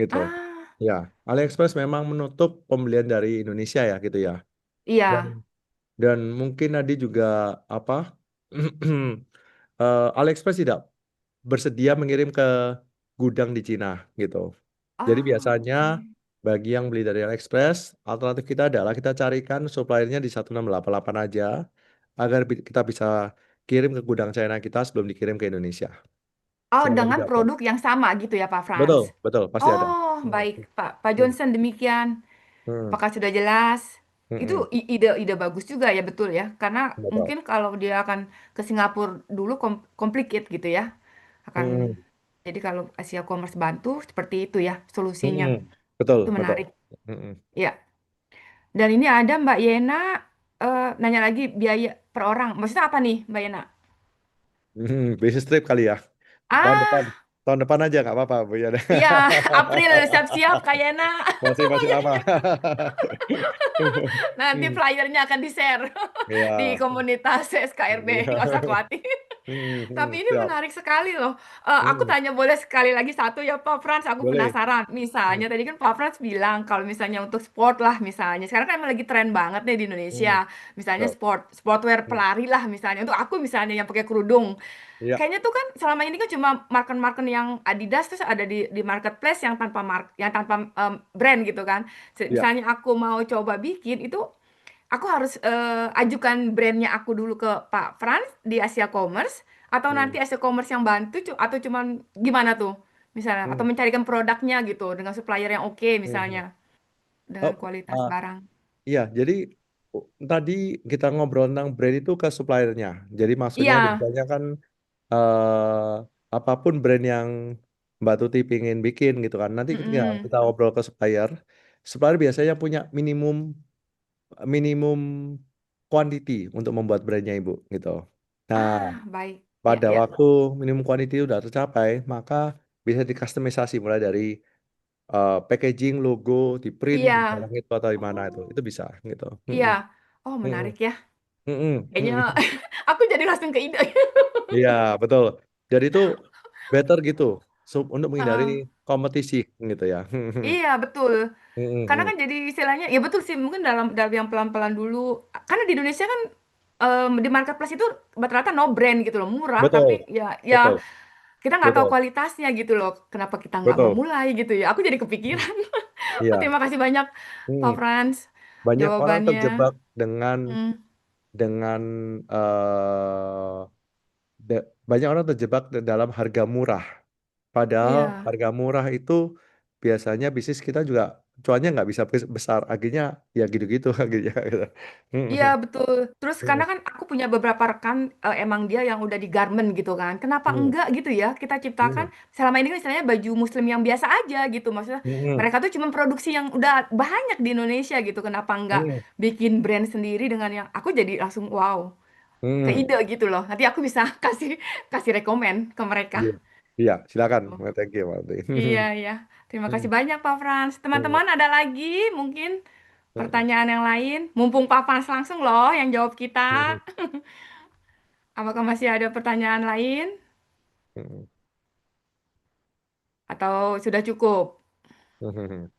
gitu. Ah, Ya, AliExpress memang menutup pembelian dari Indonesia ya, gitu ya. Dan iya. dan mungkin Nadi juga apa? AliExpress tidak bersedia mengirim ke gudang di Cina gitu. Jadi Ah, biasanya oke. bagi yang beli dari AliExpress, alternatif kita adalah kita carikan suppliernya di 1688 aja agar kita bisa kirim ke gudang China kita sebelum dikirim ke Indonesia. Oh, Sehingga dengan tidak produk yang sama gitu ya Pak Frans? betul, betul, pasti ada. Oh, Hmm. baik Pak Hmm. Johnson demikian. Hmm. Apakah sudah jelas? Itu Hmm. ide-ide bagus juga ya, betul ya. Karena Betul. mungkin kalau dia akan ke Singapura dulu complicated gitu ya. Akan Hmm. jadi kalau Asia Commerce bantu seperti itu ya solusinya. Hmm. Betul, Itu betul. menarik. Hmm. Ya. Dan ini ada Mbak Yena nanya lagi biaya per orang. Maksudnya apa nih, Mbak Yena? Bisnis trip kali ya. Tahun depan, Ah, tahun depan aja nggak apa-apa, Bu ya. iya, April siap-siap Kak Yena. Masih lama. Nanti flyernya akan di-share di Iya, komunitas SKRB. iya. Nggak usah khawatir. Tapi ini Siap. menarik sekali loh. Aku Hmm, tanya boleh sekali lagi satu ya Pak Frans, aku boleh. penasaran. Hmm, Misalnya tadi kan Pak Frans bilang kalau misalnya untuk sport lah misalnya. Sekarang kan emang lagi tren banget nih di hmm, Indonesia. Misalnya siap. sportwear Hmm, pelari lah misalnya. Untuk aku misalnya yang pakai kerudung. iya. Kayaknya tuh kan selama ini kan cuma marken-marken yang Adidas terus ada di marketplace yang tanpa brand gitu kan. Iya. Misalnya aku mau coba bikin itu aku harus ajukan brandnya aku dulu ke Pak Frans di Asia Commerce atau Hmm, nanti Asia Commerce yang bantu atau cuman gimana tuh misalnya atau hmm, mencarikan produknya gitu dengan supplier yang oke hmm, hmm. misalnya dengan Oh, kualitas ah, barang. iya. Jadi tadi kita ngobrol tentang brand itu ke suppliernya. Jadi maksudnya Iya, biasanya kan eh apapun brand yang Mbak Tuti pingin bikin gitu kan. Nanti ketika mm-mm. kita ngobrol ke supplier, supplier biasanya punya minimum minimum quantity untuk membuat brandnya Ibu gitu. Nah, Ah, baik. Ya, pada ya. waktu minimum quantity udah tercapai, maka bisa dikustomisasi mulai dari packaging, logo, di print Iya. di barang itu atau di mana Oh, itu bisa gitu. iya. Mm-mm. Oh, Mm-mm. menarik ya. Mm-mm. Kayaknya Mm-mm. aku jadi langsung ke ide. Iya, betul. Jadi itu better gitu, untuk menghindari Heeh. kompetisi gitu ya. Iya, betul. Karena Mm-mm. kan jadi istilahnya ya betul sih mungkin dalam yang pelan-pelan dulu karena di Indonesia kan di marketplace itu rata-rata no brand gitu loh murah tapi Betul, ya ya betul, kita nggak tahu betul, kualitasnya gitu loh kenapa kita nggak mau betul. mulai gitu ya aku jadi Mm. kepikiran. Oh, Iya. terima kasih banyak Pak Mm. Frans Banyak orang jawabannya. terjebak dengan Hmm, dengan eh banyak orang terjebak dalam harga murah. Padahal iya. harga murah itu biasanya bisnis kita juga cuannya nggak bisa besar. Akhirnya ya gitu-gitu akhirnya gitu. Iya betul. Terus karena kan aku punya beberapa rekan emang dia yang udah di garment gitu kan. Kenapa Hmm, enggak gitu ya kita ciptakan hmm, selama ini kan istilahnya baju muslim yang biasa aja gitu. Maksudnya hmm, mereka tuh cuma produksi yang udah banyak di Indonesia gitu. Kenapa enggak hmm, bikin brand sendiri dengan yang aku jadi langsung wow, ke hmm. ide gitu loh. Nanti aku bisa kasih kasih rekomen ke mereka. Iya, iya, silakan. Thank you, Marty. Iya, iya. Terima kasih Hmm, banyak Pak Frans. hmm, Teman-teman ada lagi mungkin hmm, pertanyaan yang lain? Mumpung Pak Frans langsung loh yang jawab kita. hmm, Apakah masih ada pertanyaan lain hmm, atau sudah cukup? hmm.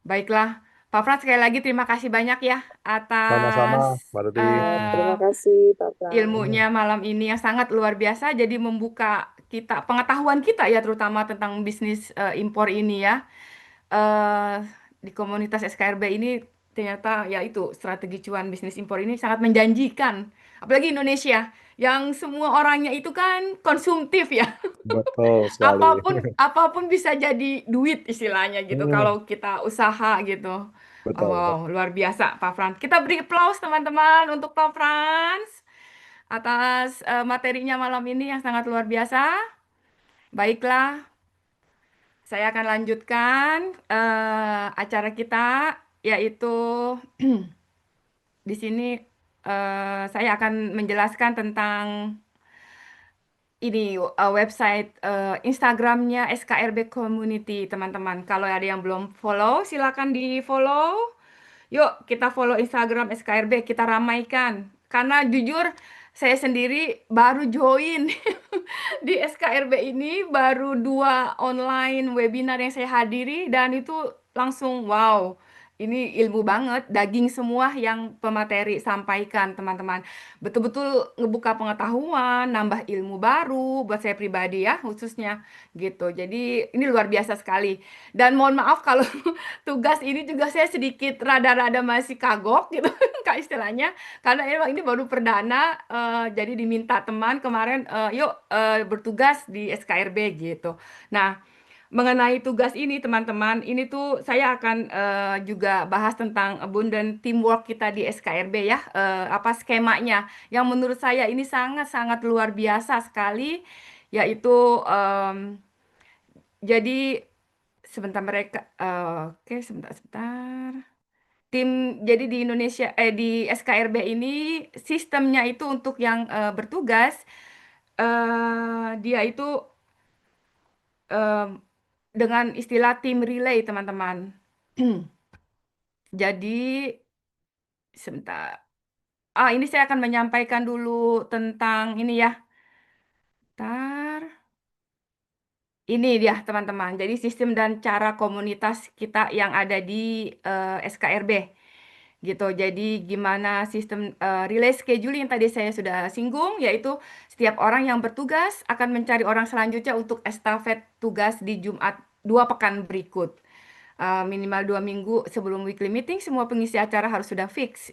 Baiklah, Pak Frans sekali lagi terima kasih banyak ya Sama-sama, atas Marty. Ya, eh, terima kasih Pak Frans. ilmunya malam ini yang sangat luar biasa. Jadi membuka kita pengetahuan kita ya terutama tentang bisnis impor ini ya. eh di komunitas SKRB ini ternyata ya itu strategi cuan bisnis impor ini sangat menjanjikan. Apalagi Indonesia yang semua orangnya itu kan konsumtif ya. Betul sekali. Apapun apapun bisa jadi duit istilahnya gitu Hmm, kalau kita usaha gitu. Oh, betul. wow, luar biasa Pak Frans. Kita beri applause teman-teman untuk Pak Frans atas materinya malam ini yang sangat luar biasa. Baiklah, saya akan lanjutkan acara kita yaitu di sini saya akan menjelaskan tentang ini website Instagramnya SKRB Community teman-teman. Kalau ada yang belum follow, silakan di follow. Yuk kita follow Instagram SKRB, kita ramaikan. Karena jujur saya sendiri baru join di SKRB ini, baru 2 online webinar yang saya hadiri dan itu langsung wow. Ini ilmu banget, daging semua yang pemateri sampaikan teman-teman. Betul-betul ngebuka pengetahuan, nambah ilmu baru buat saya pribadi ya khususnya gitu. Jadi ini luar biasa sekali. Dan mohon maaf kalau tugas ini juga saya sedikit rada-rada masih kagok gitu kak istilahnya karena emang ini baru perdana jadi diminta teman kemarin yuk bertugas di SKRB gitu. Nah, mengenai tugas ini teman-teman, ini tuh saya akan juga bahas tentang abundant teamwork kita di SKRB ya, apa skemanya yang menurut saya ini sangat-sangat luar biasa sekali, yaitu jadi sebentar mereka, oke sebentar sebentar. Tim jadi di Indonesia di SKRB ini sistemnya itu untuk yang bertugas dia itu eh, dengan istilah tim relay teman-teman. Jadi sebentar. Ini saya akan menyampaikan dulu tentang ini ya. Tar. Ini dia teman-teman. Jadi sistem dan cara komunitas kita yang ada di SKRB gitu. Jadi gimana sistem relay scheduling yang tadi saya sudah singgung, yaitu setiap orang yang bertugas akan mencari orang selanjutnya untuk estafet tugas di Jumat 2 pekan berikut. Minimal 2 minggu sebelum weekly meeting, semua pengisi acara harus sudah fix.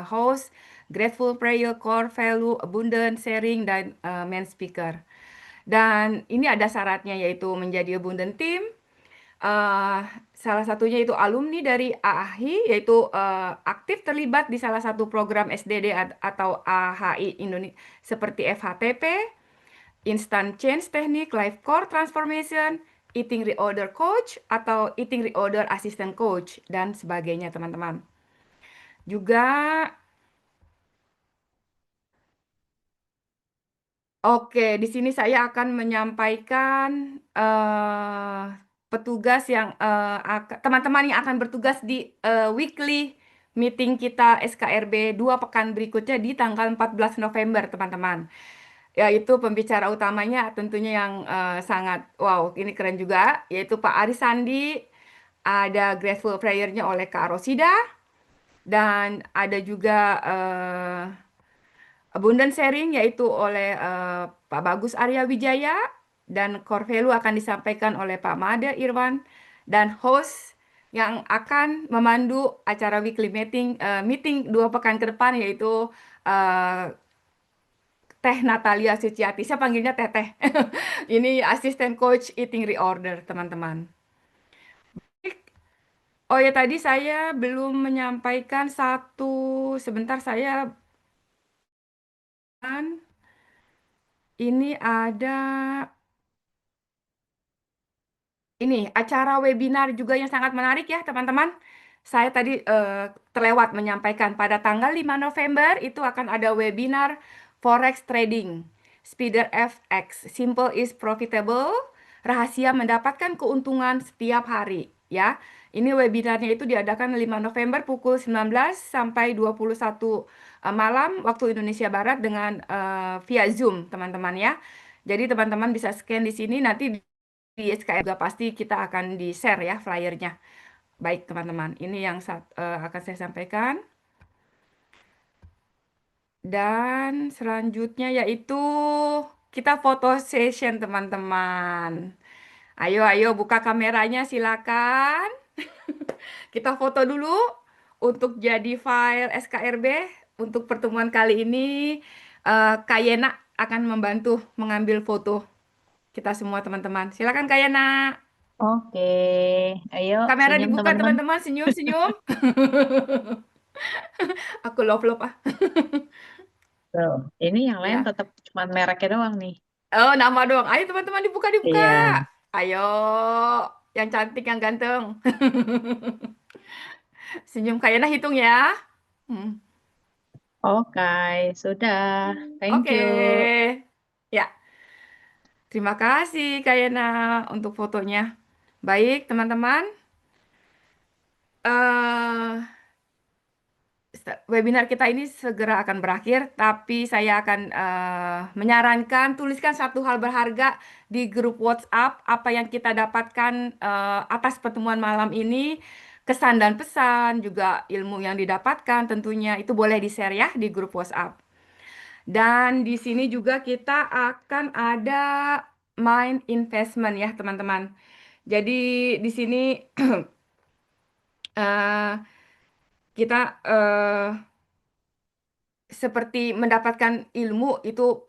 Host, grateful prayer, core value, abundant sharing, dan main speaker. Dan ini ada syaratnya yaitu menjadi abundant team. Eh, Salah satunya itu alumni dari AAHI, yaitu aktif terlibat di salah satu program SDD atau AHI Indonesia seperti FHTP, Instant Change Technique, Life Core Transformation, Eating Reorder Coach, atau Eating Reorder Assistant Coach, dan sebagainya teman-teman. Juga, oke, di sini saya akan menyampaikan petugas yang teman-teman yang akan bertugas di weekly meeting kita SKRB 2 pekan berikutnya di tanggal 14 November, teman-teman. Yaitu pembicara utamanya tentunya yang sangat wow, ini keren juga, yaitu Pak Aris Sandi, ada Grateful Prayer-nya oleh Kak Rosida, dan ada juga Abundant Sharing yaitu oleh Pak Bagus Arya Wijaya, dan core value akan disampaikan oleh Pak Made Irwan, dan host yang akan memandu acara weekly meeting 2 pekan ke depan yaitu eh, Teh Natalia Suciati. Saya panggilnya Teteh. Ini asisten coach eating reorder, teman-teman. Oh ya, tadi saya belum menyampaikan satu, sebentar saya ini ada ini acara webinar juga yang sangat menarik ya teman-teman. Saya tadi terlewat menyampaikan pada tanggal 5 November itu akan ada webinar Forex Trading. Spider FX, Simple is Profitable, rahasia mendapatkan keuntungan setiap hari ya. Ini webinarnya itu diadakan 5 November pukul 19 sampai 21 malam waktu Indonesia Barat dengan via Zoom teman-teman ya. Jadi teman-teman bisa scan di sini, nanti di SKM juga pasti kita akan di-share ya flyernya. Baik teman-teman, ini yang akan saya sampaikan. Dan selanjutnya yaitu kita foto session teman-teman. Ayo, ayo buka kameranya silakan. Kita foto dulu untuk jadi file SKRB. Untuk pertemuan kali ini, Kak Yena akan membantu mengambil foto kita semua teman-teman. Silakan Kak Yena. Oke, ayo Kamera senyum dibuka teman-teman. teman-teman, senyum-senyum. Aku love-love ah. Tuh, ini yang lain Ya. tetap cuma mereknya doang nih. Oh, nama doang. Ayo teman-teman dibuka, dibuka. Iya. Ayo, yang cantik, yang ganteng. Senyum kayaknya hitung ya. Hmm. Oke, sudah. Thank Oke. you. Ya, terima kasih Kayena untuk fotonya. Baik, teman-teman. eh Webinar kita ini segera akan berakhir, tapi saya akan menyarankan tuliskan satu hal berharga di grup WhatsApp apa yang kita dapatkan atas pertemuan malam ini, kesan dan pesan, juga ilmu yang didapatkan tentunya itu boleh di-share ya di grup WhatsApp. Dan di sini juga kita akan ada mind investment ya teman-teman. Jadi di sini eh, kita seperti mendapatkan ilmu itu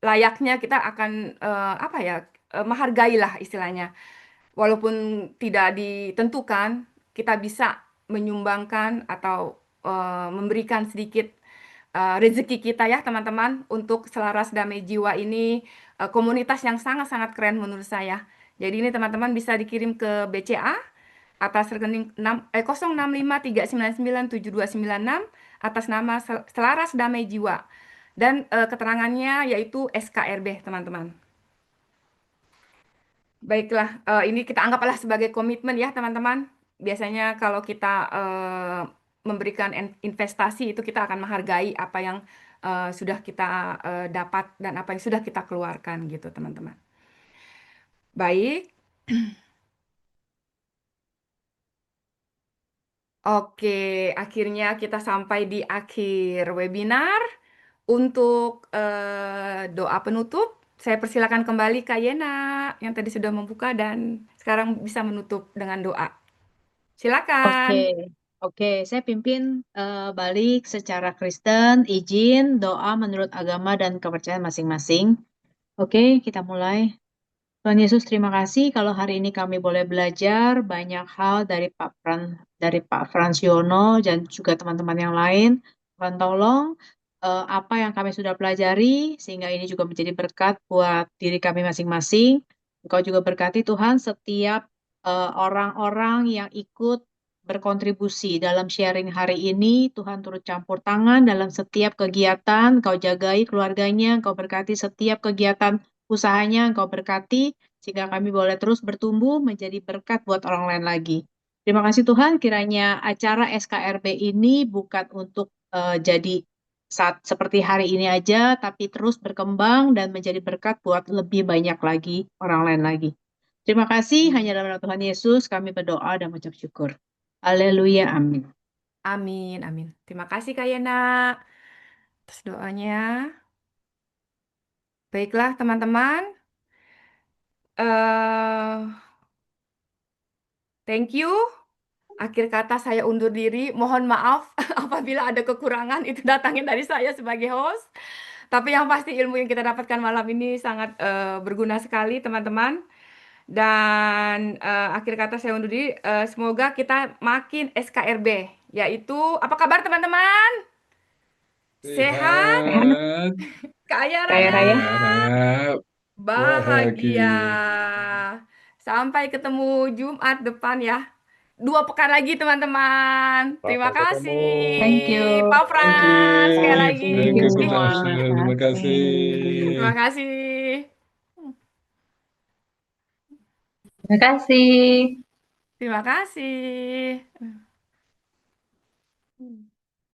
layaknya kita akan apa ya menghargailah istilahnya. Walaupun tidak ditentukan, kita bisa menyumbangkan atau memberikan sedikit rezeki kita ya teman-teman untuk Selaras Damai Jiwa ini komunitas yang sangat-sangat keren menurut saya. Jadi ini teman-teman bisa dikirim ke BCA atas rekening 06539972296 atas nama Selaras Damai Jiwa, dan keterangannya yaitu SKRB teman-teman. Baiklah, ini kita anggaplah sebagai komitmen ya teman-teman. Biasanya kalau kita memberikan investasi itu kita akan menghargai apa yang sudah kita dapat dan apa yang sudah kita keluarkan gitu teman-teman. Baik, oke, akhirnya kita sampai di akhir webinar. Untuk doa penutup, saya persilakan kembali Kak Yena yang tadi sudah membuka dan sekarang bisa menutup dengan doa. Silakan. Oke, oke, saya pimpin balik secara Kristen, izin doa menurut agama dan kepercayaan masing-masing. Oke, kita mulai. Tuhan Yesus, terima kasih kalau hari ini kami boleh belajar banyak hal dari Pak Fransiono dan juga teman-teman yang lain. Tuhan tolong apa yang kami sudah pelajari sehingga ini juga menjadi berkat buat diri kami masing-masing. Engkau juga berkati Tuhan setiap orang-orang yang ikut berkontribusi dalam sharing hari ini. Tuhan turut campur tangan dalam setiap kegiatan. Engkau jagai keluarganya, Engkau berkati setiap kegiatan usahanya, Engkau berkati sehingga kami boleh terus bertumbuh menjadi berkat buat orang lain lagi. Terima kasih Tuhan, kiranya acara SKRB ini bukan untuk jadi seperti hari ini aja, tapi terus berkembang dan menjadi berkat buat lebih banyak lagi orang lain lagi. Terima kasih, hanya dalam nama Tuhan Yesus kami berdoa dan mengucap syukur. Haleluya, amin. Amin, amin. Terima kasih Kak Yena atas doanya. Baiklah teman-teman. Thank you. Akhir kata saya undur diri. Mohon maaf apabila ada kekurangan itu datangnya dari saya sebagai host. Tapi yang pasti ilmu yang kita dapatkan malam ini sangat berguna sekali teman-teman. Dan akhir kata saya undur diri. Semoga kita makin SKRB. Yaitu, apa kabar teman-teman? Sehat, Sehat, kaya Kaya raya, raya. harap, bahagia. bahagia. Sampai ketemu Jumat depan ya. 2 pekan lagi teman-teman. Terima Sampai ketemu. Thank you. kasih. Pak Thank Frans sekali you, lagi. thank you, Bu Semua. Fransel. Terima kasih. Terima kasih. Terima kasih. Terima kasih.